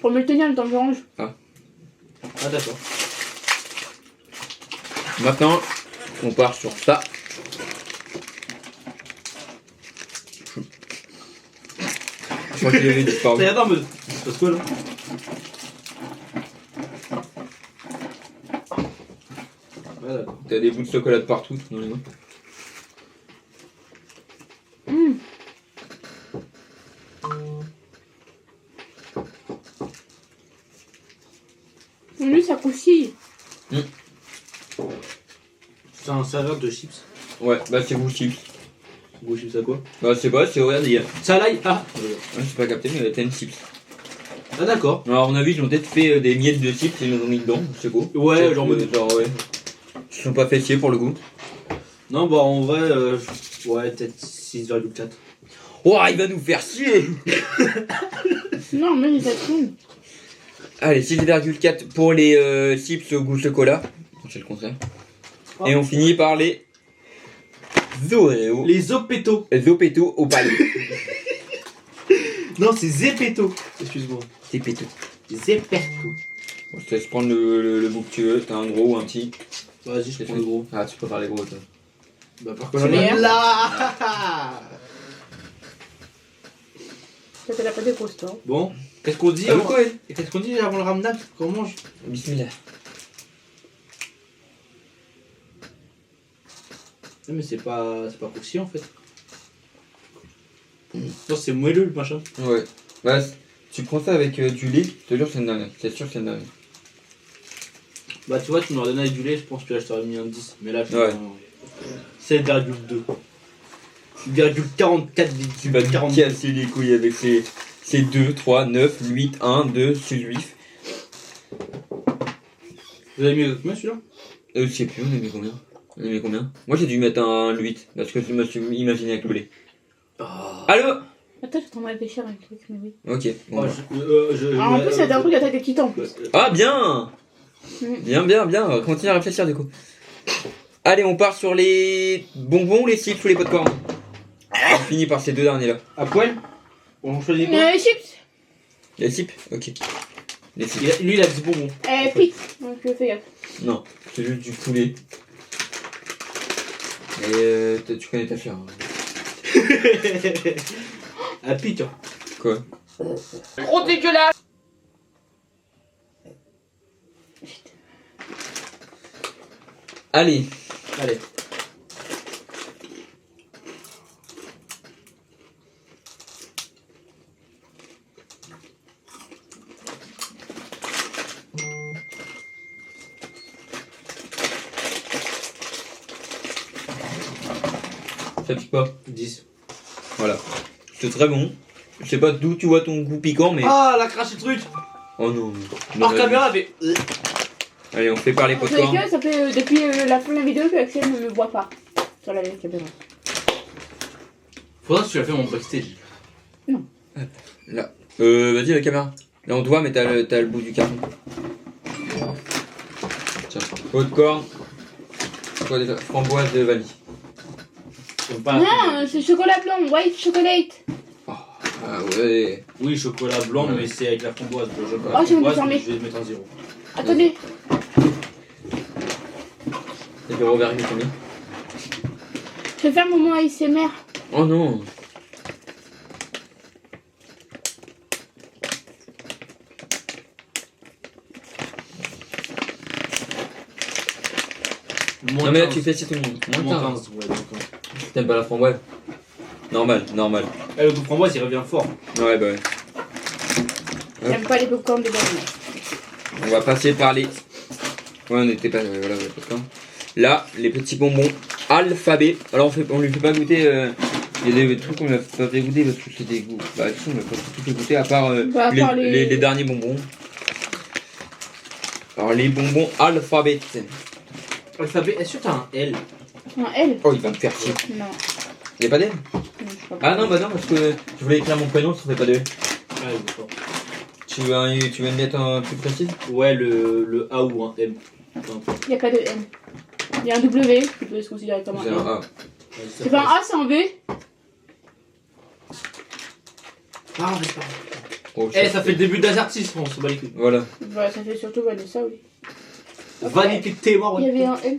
pour me le tenir le temps que je range. Ah, d'accord. Maintenant, on part sur ça. Je crois qu'il avait disparu. Regarde en mode. Ça se passe quoi là? Ouais, d'accord. T'as des bouts de chocolat de partout dans les mains. Lui, ça croustille. C'est un saveur de chips. Ouais, bah c'est vous chips. Gros chips à quoi? Bah c'est pas, c'est regarde, il y a. Ça à l'ail. Ah Je sais pas capté, mais il y a plein de chips. Ah d'accord. Alors, à mon avis, ils ont peut-être fait des miettes de chips et ils les ont mis dedans, c'est beau. Ouais, Peut-être genre que, mode- genre, ouais. Ils se sont pas fait chier pour le goût. Non, bah en vrai, ouais, peut-être 6,4. Oh, il va nous faire chier! Non, mais ça tourne. Allez, 6,4 pour les chips au goût chocolat. C'est le contraire. Et on finit par les Zoreo. Les Opetto. Zopeto au palais. Non, c'est Zepetto. Excuse-moi. C'est péto. Zepetto. Bon, je te laisse prendre le bout que tu veux. T'as un gros ou un petit? Vas-y, je prends le gros. Ah, tu peux faire les gros, toi. Bah par C'est contre, meilleur. là. Ça fait la pâte de grosse, toi. Bon, qu'est-ce qu'on dit Ah, avant... quoi? Qu'est-ce qu'on dit avant le ramenage qu'on mange? Bismillah. Non, mais c'est pas croustillant en fait. Non, c'est moelleux le machin. Ouais. Bah, tu prends ça avec du lait, je te jure, c'est une dingue. C'est sûr que c'est une dingue. Bah tu vois, tu m'aurais donné avec du lait, je pense que là je t'aurais mis un 10. Mais là je suis Ouais. en 7,2. 44, Tu vas te 40. casser les couilles avec ces 2, 3, 9, 8, 1, 2, 6, 8. Vous avez mis combien celui-là? Je sais plus, on a mis combien? On a mis combien? Moi j'ai dû mettre un 8, parce que je me suis imaginé avec le lait. Allô? Attends, je suis en train de réfléchir à un truc, mais oui. Ok. Bon, Oh, Alors, en plus, c'est un truc à tête de titan en plus. Ah bien! Mm. Bien, continue à réfléchir du coup. Allez, on part sur les bonbons, les chips ou les popcorn. On finit par ces deux derniers là. À poil? On choisit quoi? Les chips. Les chips? Ok. Les chips. Lui il a dit bonbon. Frites. Donc, fais gaffe. Non, c'est juste du poulet. Et tu connais ta fière. Hein. À pique hein. Quoi? Trop dégueulasse. Allez. Allez. Ça pique pas. 10. Voilà. C'est très bon. Je sais pas d'où tu vois ton goût piquant, mais. Ah, elle a craché le truc. Oh non. Hors caméra, mais. Allez, on fait par les En tous les popcorn. cas, ça fait depuis la fin de la vidéo que Axel ne me voit pas sur la caméra. Faudra que tu la fais mon backstage. Là. Vas-y, la caméra. Là, on te voit, mais t'as le bout du carton. Tiens. Popcorn. Quoi déjà? Framboise de vanille. Pas Non, c'est chocolat blanc, white chocolate. Ah ouais. Oui, chocolat blanc, Ouais. mais c'est avec la framboise. Je veux pas Oh, la j'ai envie de framboise, fermer. je vais mettre un 0. Attendez, C'est 0,1 combien? je vais faire mon moment ASMR. Oh non. Non mais là tu fais c'est tout le monde. Moins Moins 15, ouais, moins 15. T'aimes pas la framboise? Normal, normal. Eh, le goût de framboise, il revient fort. Ouais bah ouais. J'aime pas les popcorn de bananes. On va passer par les... Ouais on était pas... voilà, ouais, popcorn. Là, les petits bonbons alphabet. Alors on lui fait pas goûter... Il y a des trucs qu'on lui a pas fait goûter parce que c'est des goûts. Bah si on lui a pas tout fait goûter à part, Bah, à part les derniers bonbons. Alors les bonbons alphabet. Alphabet, est-ce que t'as un L? Un L. Oh il va me faire chier. Non. Il y a pas d'L? Non, je crois pas. Ah non bah non parce que je voulais écrire mon prénom, ça fait pas de L. Ouais, d'accord. Tu veux me mettre un plus précis? Ouais, le A ou un M. Il n'y a pas de N. Il y a un W qui peut se considérer comme un C'est N. un A. C'est pas un A, c'est un B. Ah, mais pas. Oh, Eh, ça fait le début d'Azartisme, on se bat les couilles. Voilà. Bah, ça fait surtout Vanessa, oui. Vanity de tes morts, Il y avait un N.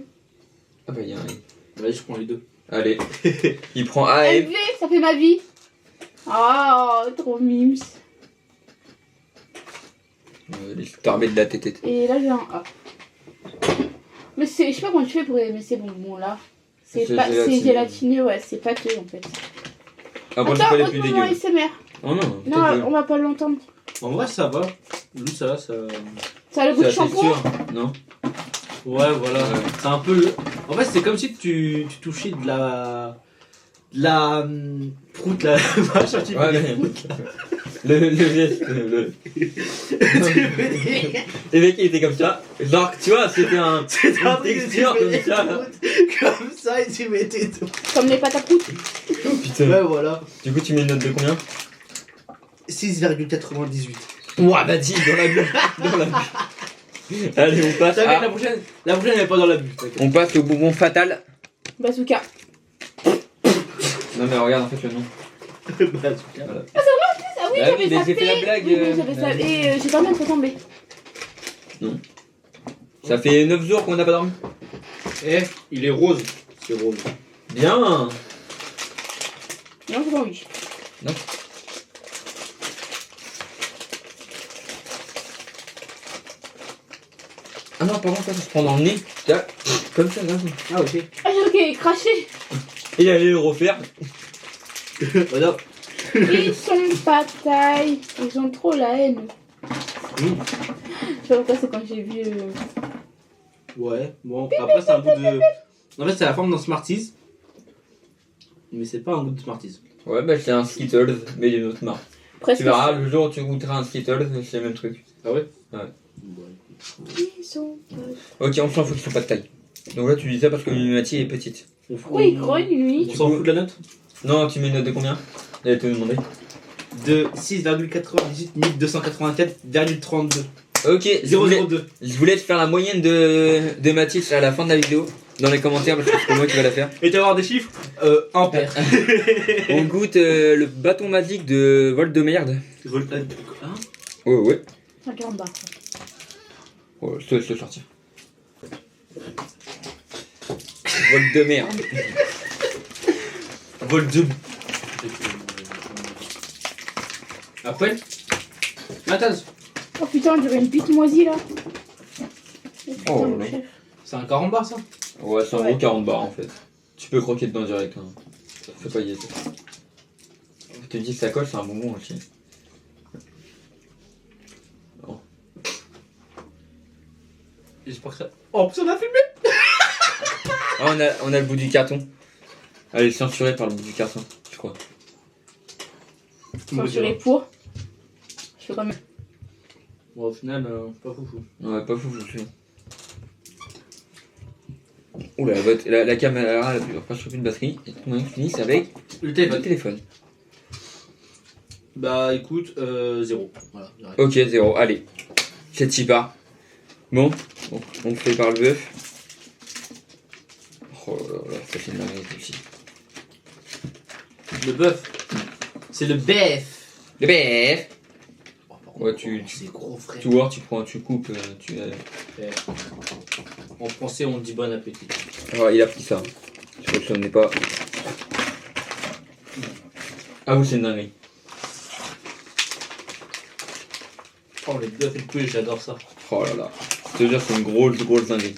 Ah bah il y a un I. Vas-y, je prends les deux. Allez. Il prend A, F. LV, ça fait ma vie. Ah, trop mimes. T'armée de la tête. Et là, j'ai un A. Mais c'est, je sais pas comment tu fais pour aimer ces bonbons là. C'est C'est pas, c'est gélatineux. gélatineux, ouais, c'est pâteux en fait. Après c'est Attends, pas les autre plus moment dégueux. ASMR. Oh non. Non, on va pas l'entendre. En vrai, ça va. Lui, ça. Ça a le goût de C'est la shampoing. texture, non? Ouais, voilà. Ouais. C'est un peu le. En fait, c'est comme si tu touchais de la. Prout, la vache un petit peu. Ouais, le geste. Les mecs, il était comme ça. Genre, tu vois, c'était un. C'est un une truc que tu texture mets comme des ça. proutes comme ça et tu mettais tout. Comme les pâtes à prout. Oh, putain. Ouais, voilà. Du coup, tu mets une note de combien? 6,98. Ouah, bah dis, dans la bulle. Dans la bulle. Allez, on passe T'inquiète, à... la prochaine, elle est pas dans la bulle. t'inquiète. On passe au bonbon fatal. Bazooka. Non, mais regarde, en fait, le nom. Bah, en tout cas. Voilà. Ah oui, Bah j'avais oui, mais zappé. j'ai fait la blague, Oui, mais j'avais zappé. Et j'ai pas mal retombé. Ça fait 9 jours qu'on n'a pas dormi. Eh, il est rose. C'est rose. Bien. Non, j'ai pas envie. Ah non, par contre, ça se prend dans le nez. Là, comme ça, là. Ah, ok. Ah, j'ai ok, craché. Et il allait le refaire. Voilà. Ils sont pas taille. Ils ont trop la haine. Oui. Je sais pas pourquoi c'est quand j'ai vu. Ouais, bon, après, c'est un goût de. En fait, c'est la forme d'un Smarties. Mais c'est pas un goût de Smarties. Ouais, bah c'est un Skittles, mais d'une autre marque. Presque. Tu verras, le jour où tu goûteras un Skittles, c'est le même truc. Ah ouais? Ouais. Ils sont pas. Ok, on s'en fout qu'ils sont pas de taille. Donc là, tu dis ça parce que Mimati est petite. On fout- Oui, il grogne, lui. On s'en fout de la note? Non, tu mets une note de combien? J'allais te demander. De 6,98 284,32. Ok, je voulais 0,02. te faire la moyenne de Mathis à la fin de la vidéo. Dans les commentaires, parce que c'est moi qui va la faire. Et tu vas avoir des chiffres? Ampères. On goûte le bâton magique de Vol de merde. Hein? Ouais, ouais. Un caramba. Oh, je te laisse le sortir. Vol de merde. Vol 2. Après? Attends, Oh putain, on dirait une pite moisie là. Oh, putain, Oh, mon non. chef. c'est un carambar ça? Ouais, c'est en Ouais. gros 40 bars en fait. Tu peux croquer dedans direct. Hein. Ça fait pas yéter. Je te dis que ça colle, c'est un bonbon aussi. J'espère que ça. Oh, putain, on a filmé! Ah, on a le bout du carton. Elle est censurée par le bout du carton, je crois. Censuré pour. Je fais quand même. Bon, au final, pas foufou. Ouais, pas fou, je sais. Oula, la caméra, elle a presque plus de batterie. Et on finit avec Le le téléphone. téléphone. Bah écoute, 0. Voilà, j'arrête. Ok, 0. Allez. C'est Chipa. Bon, on fait par le bœuf. Oh là là, ça fait une dinguerie aussi. Le bœuf. C'est le bœuf. Le bœuf. Oh, par contre, Ouais, tu c'est gros, frère. vois, tu coupes, En français, on dit bon appétit. Ah, il a pris ça. Je crois que je n'en ai pas. Ah oui, c'est une dinguerie. Oh, les bœufs et le poulet, j'adore ça. Oh là là. Je te jure, c'est une grosse dinguerie.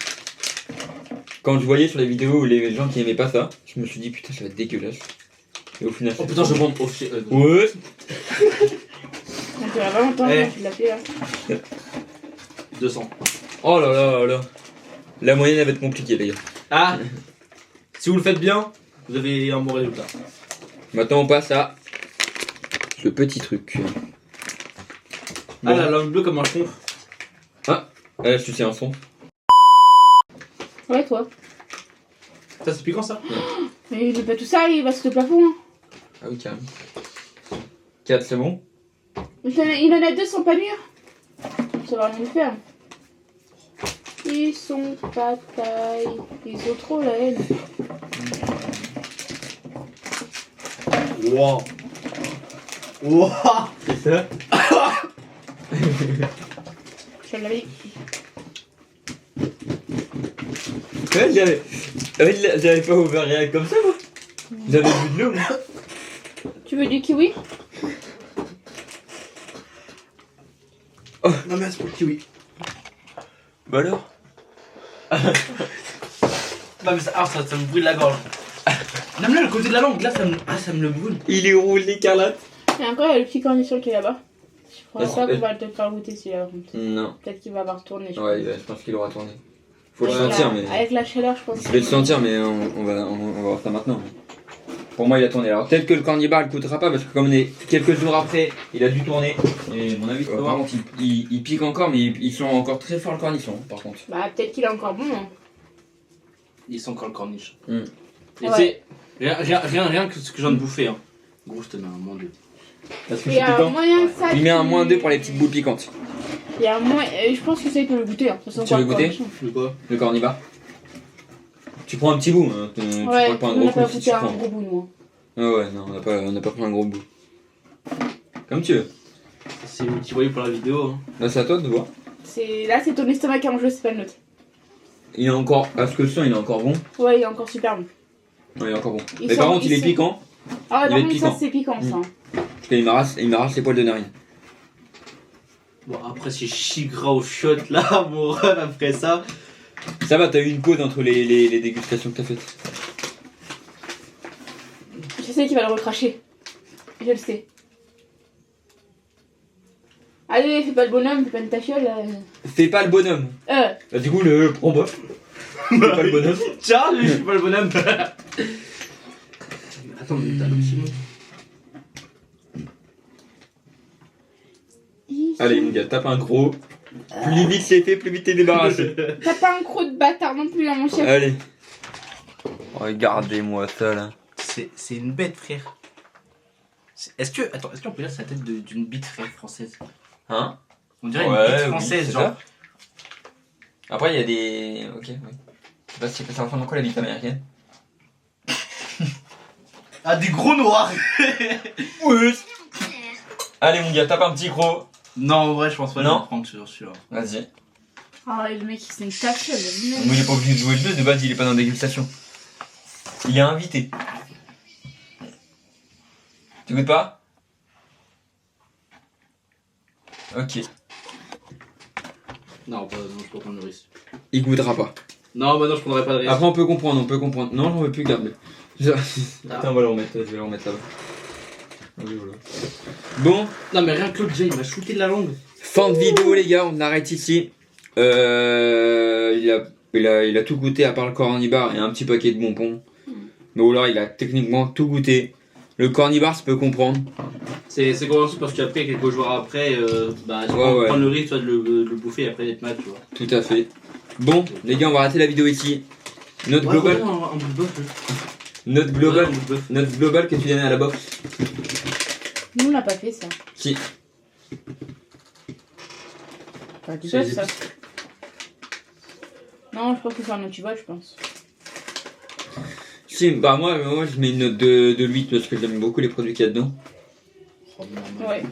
Quand je voyais sur les vidéos les gens qui aimaient pas ça, je me suis dit putain, ça va être dégueulasse. Et au final, Oh putain, je vends au ouais. Ça fait vraiment longtemps Eh. que tu l'as fait là. 200. Oh là là là là. La moyenne elle va être compliquée, les gars. Ah. Si vous le faites bien, vous avez un bon résultat. Maintenant, on passe à le petit truc. Ah, la langue bleue comme un chonf. Je suis c'est un son. Ouais, toi. Ça, c'est piquant, ça? Mais il fait pas tout ça, il va sur le plafond. Hein. Ah oui, carrément. 4, c'est bon? Il en a deux sans pas mûrs. Ça va rien lui faire. Ils sont pas taille. Ils ont trop la haine. Wow. Wow. C'est ça? Je l'avais dit. Ouais, j'avais pas ouvert rien comme ça, moi. J'avais bu de l'eau, moi. Tu veux du kiwi? Non, mais c'est pour le kiwi. Bah alors? Non, mais ça me brûle la gorge. Non, mais là, le côté de la langue, là, ça me le brûle. Il est rouge l'écarlate. Et encore, il y a le petit cornichon qui est là-bas. Je crois Est-ce pas que- qu'on va te faire goûter celui-là. par contre. Non. Peut-être qu'il va avoir tourné. Je Ouais, pense. je pense qu'il aura tourné. Faut le Avec sentir, la- mais. Avec la chaleur, je pense. Je vais le sentir, mais on va voir ça maintenant. Pour moi, il a tourné. Alors, peut-être que le cornibar ne coûtera pas, parce que comme on est quelques jours après, il a dû tourner. Et à mon avis, par contre, il pique encore, mais ils sont encore très forts le cornichon, par contre. Bah, peut-être qu'il est encore bon. Hein. Ils sont encore le corniche. Mm. Et Ouais. c'est. Rien que ce que je viens de bouffer, hein. Gros, je te mets un moins 2. Parce que Il y c'est a un piquant. moyen de ça. Il met un qui- moins 2 pour les petites boules piquantes. Il y a un moyen. Je pense que ça, il peut le goûter. Hein. Ça sent Tu encore veux le goûter cornichon. De quoi? Le cornibar. Tu prends un petit bout, hein. Tu Ouais, prends pas un on gros n'a pas coup si tu goûté un prends. gros bout, nous. Hein. Ah ouais, non, on n'a pas pris un gros bout. Comme tu veux. C'est vous qui voyez pour la vidéo, hein. Là, c'est à toi de voir. Là, c'est ton estomac qui a en jeu, c'est pas le nôtre. Il est encore. À ce que je sens, il est encore bon. Ouais, il est encore super bon. Ouais, il est encore bon. Ils Mais sont- par contre, il ils est sont- piquant. Ah, Il non, est mais piquant. ça, c'est piquant, ça. hein. Parce qu'il m'arrache les poils de narine. Bon, après, c'est chi gras au shot là, mon rêve, après ça. Ça va, t'as eu une pause entre les dégustations que t'as faites. Je sais qu'il va le recracher. Je le sais. Allez, fais pas le bonhomme, fais pas une tachiole. Fais pas le bonhomme. Bah, du coup, prends bof. Fais pas le bonhomme. Tiens, je suis pas le bonhomme. Attends, mais t'as le petit mot. Allez, mon gars, tape un gros. Plus vite c'est fait, plus vite t'es débarrassé. T'as pas un croc de bâtard non plus, hein, mon chef. Allez. Regardez-moi ça là. C'est une bête, frère. Est-ce qu'on peut dire c'est la tête d'une bite, frère, française? Hein? On dirait une bite française, c'est genre. ça. Après, il y a des. Ok, oui. Je sais pas si ça ressemble à quoi la bite américaine. Ah, des gros noirs. Oui. Allez, mon gars, tape un petit gros. Non, en vrai, je pense pas. Non. Je vais prendre sur celui-là. Vas-y. Ah, le mec, c'est une tachiole. Moi, il est pas obligé de jouer le jeu, de base, il est pas dans la dégustation. Il est invité. Tu goûtes pas? Ok. Non, je peux prendre le risque. Il goûtera pas. Non, bah non, je prendrai pas de risque. Après, on peut comprendre. Non, j'en veux plus garder. Attends, on va le remettre, je vais le remettre là-bas. Oui, voilà. Bon, Non, mais rien que l'autre, déjà, il m'a shooté de la langue. fin de vidéo, les gars, on arrête ici. Il a tout goûté à part le cornibar et un petit paquet de bonbons. Mais là, il a techniquement tout goûté. Le cornibar, ça peut comprendre. C'est compréhensible parce qu'après, quelques jours après, bah, tu peux Ouais. prendre le risque toi, de le bouffer et après d'être mat, tu vois. Tout à fait. Bon, les gars, on va arrêter la vidéo ici. Notre global, Un bout de bœuf. notre global que tu donnais à la box. Nous, on l'a pas fait ça. Si. Pas du C'est bœuf, les ça. Non, je pense que c'est un anti-bot, je pense. Si, bah moi je mets une note de 8 parce que j'aime beaucoup les produits qu'il y a dedans. Oh, non, non. Ouais.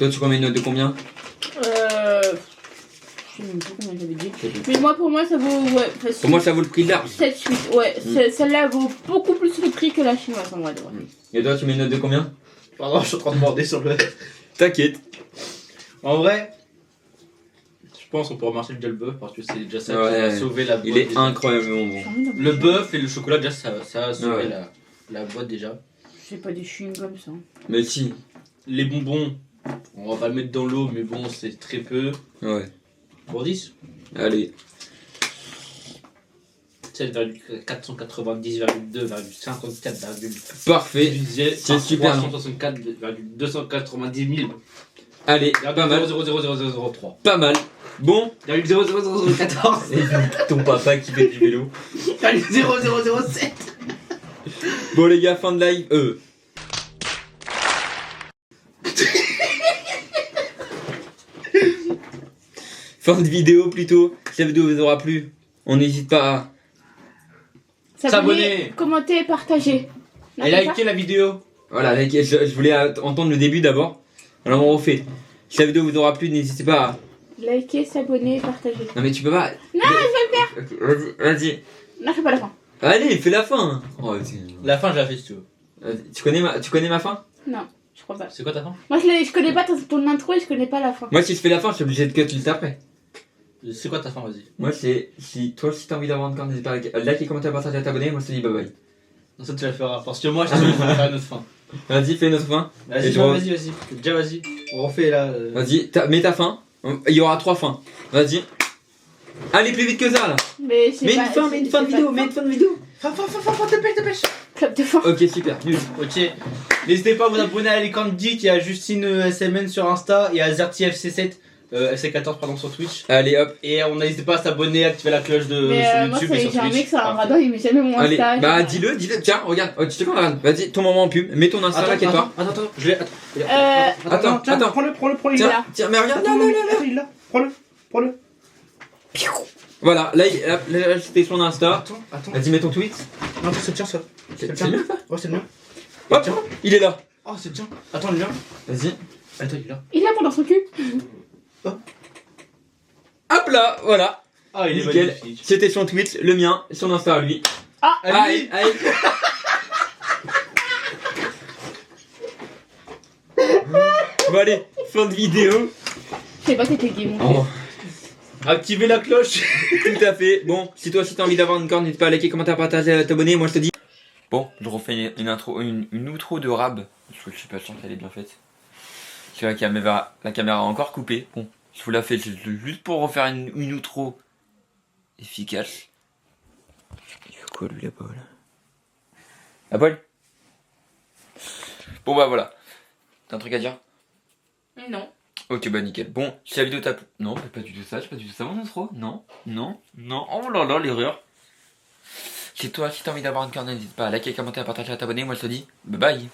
Toi, tu remets une note de combien? Je sais même plus combien j'avais dit. Mais moi, pour moi, ça vaut. Ouais, Pour moi, ça vaut le prix de l'arbre. 7-8. Ouais, celle-là vaut beaucoup plus le prix que la chinoise en vrai. De vrai. Et toi, tu mets une note de combien? Pardon, je suis en train de border sur le. T'inquiète. En vrai, je pense qu'on peut remercier déjà le bœuf parce que c'est déjà ça qui Ouais, a sauvé la boîte. Il est déjà. incroyablement bon. Le bœuf et le chocolat, déjà, ça a sauvé Ouais. la boîte déjà. J'ai pas des chewing-gums ça. Mais si. Les bonbons, on va pas le mettre dans l'eau, mais bon, c'est très peu. Ouais. Pour 10, Allez. 7,490,2,54,. Parfait. C'est super. 364,290 000. Allez, pas mal. 0,00003. Pas mal. Bon. 0,00014. Et ton papa qui fait du vélo. 0,007. Bon les gars, fin de live. Fin de vidéo plutôt. Si la vidéo vous aura plu, on n'hésite pas à... S'abonner. Commenter, partager. Non, Et c'est likez la vidéo. Voilà, je voulais entendre le début d'abord. Alors on refait. Si la vidéo vous aura plu, n'hésitez pas à... ça. Liker, s'abonner, partager. Non mais tu peux pas... Non, je vais le faire. Ok, vas-y. Non, je fais pas la fin. Allez, fais la fin. Oh, La fin, je la fais si tu veux. tu connais ma fin? Non, je crois pas. C'est quoi ta fin? Moi, je connais pas ton intro et je connais pas la fin. Moi si je fais la fin, je suis obligé de cut juste après. C'est quoi ta fin, vas-y? Moi c'est... Si t'as envie d'avoir un camp, n'hésite pas à liker, commenter, partager et t'abonner. Moi je te dis bye bye. Non, ça tu la feras. Parce que moi, je te dis, il faut faire une autre fin. Vas-y, fais notre fin. Vas-y, Et je vas-y. Déjà, vas-y. On refait là. Vas-y, mets ta fin. Il y aura 3 fins. Vas-y. Allez plus vite que ça là. Mais c'est Mets pas. une fin, c'est- mets une c'est fin de pas vidéo, mets une fin de vidéo. Fin, dépêche. Club de fin. Ok, super, nul. Ok. N'hésitez pas à vous abonner à l'écran de Geek. Il y a Justine SMN sur Insta. Il y a ZertiFC7. FC14 pardon sur Twitch. Allez hop. Et on n'hésitez pas à s'abonner, activer la cloche de Mais sur moi, YouTube et sur j'ai un Twitch. mec, c'est un radar, il met jamais mon Allez, Insta. bah dis-le. Tiens, regarde. Oh, tu sais quoi, regarde. Vas-y, ton moment en pub. Mets ton Insta là, inquiète pas. Attends, je l'ai. Attends. Prends-le. Tiens, mais regarde. Non. Il est là. Prends-le. Voilà, là, c'était son Insta. Attends. Vas-y, mets ton tweet. Non, c'est le tien, ça. C'est le bien tien. ça. Oh, c'est le mien. Hop, il est là. Oh, c'est le tien. Attends, le mien. Vas-y. Attends, il est là. Il a pendant son cul. Hop là, voilà. Ah, il est Nickel. magnifique. C'était son tweet, le mien, son Insta à lui. Ah, Allez. Bon allez, fin de vidéo. Je sais pas que t'étais gay, mon Oh. Activez la cloche. Tout à fait. Bon, si toi aussi t'as envie d'avoir une corne, n'hésite pas à liker, commenter, partager, t'abonner. Moi je te dis. Bon, je refais une intro, une outro de rab. Parce que je suis pas sûr qu'elle est bien faite. C'est la caméra a encore coupé. Bon, je vous la fais juste pour refaire une outro efficace. Il fait quoi lui là-bas là? La poêle? Bon bah voilà. T'as un truc à dire? Non. Ok bah nickel. Bon, si la vidéo t'a plu... Non, c'est pas du tout ça, c'est pas du tout ça mon intro. Non. Oh là là, l'erreur. Si toi, si t'as envie d'avoir une corne, n'hésite pas à liker, commenter, à partager, à t'abonner. Moi je te dis bye bye.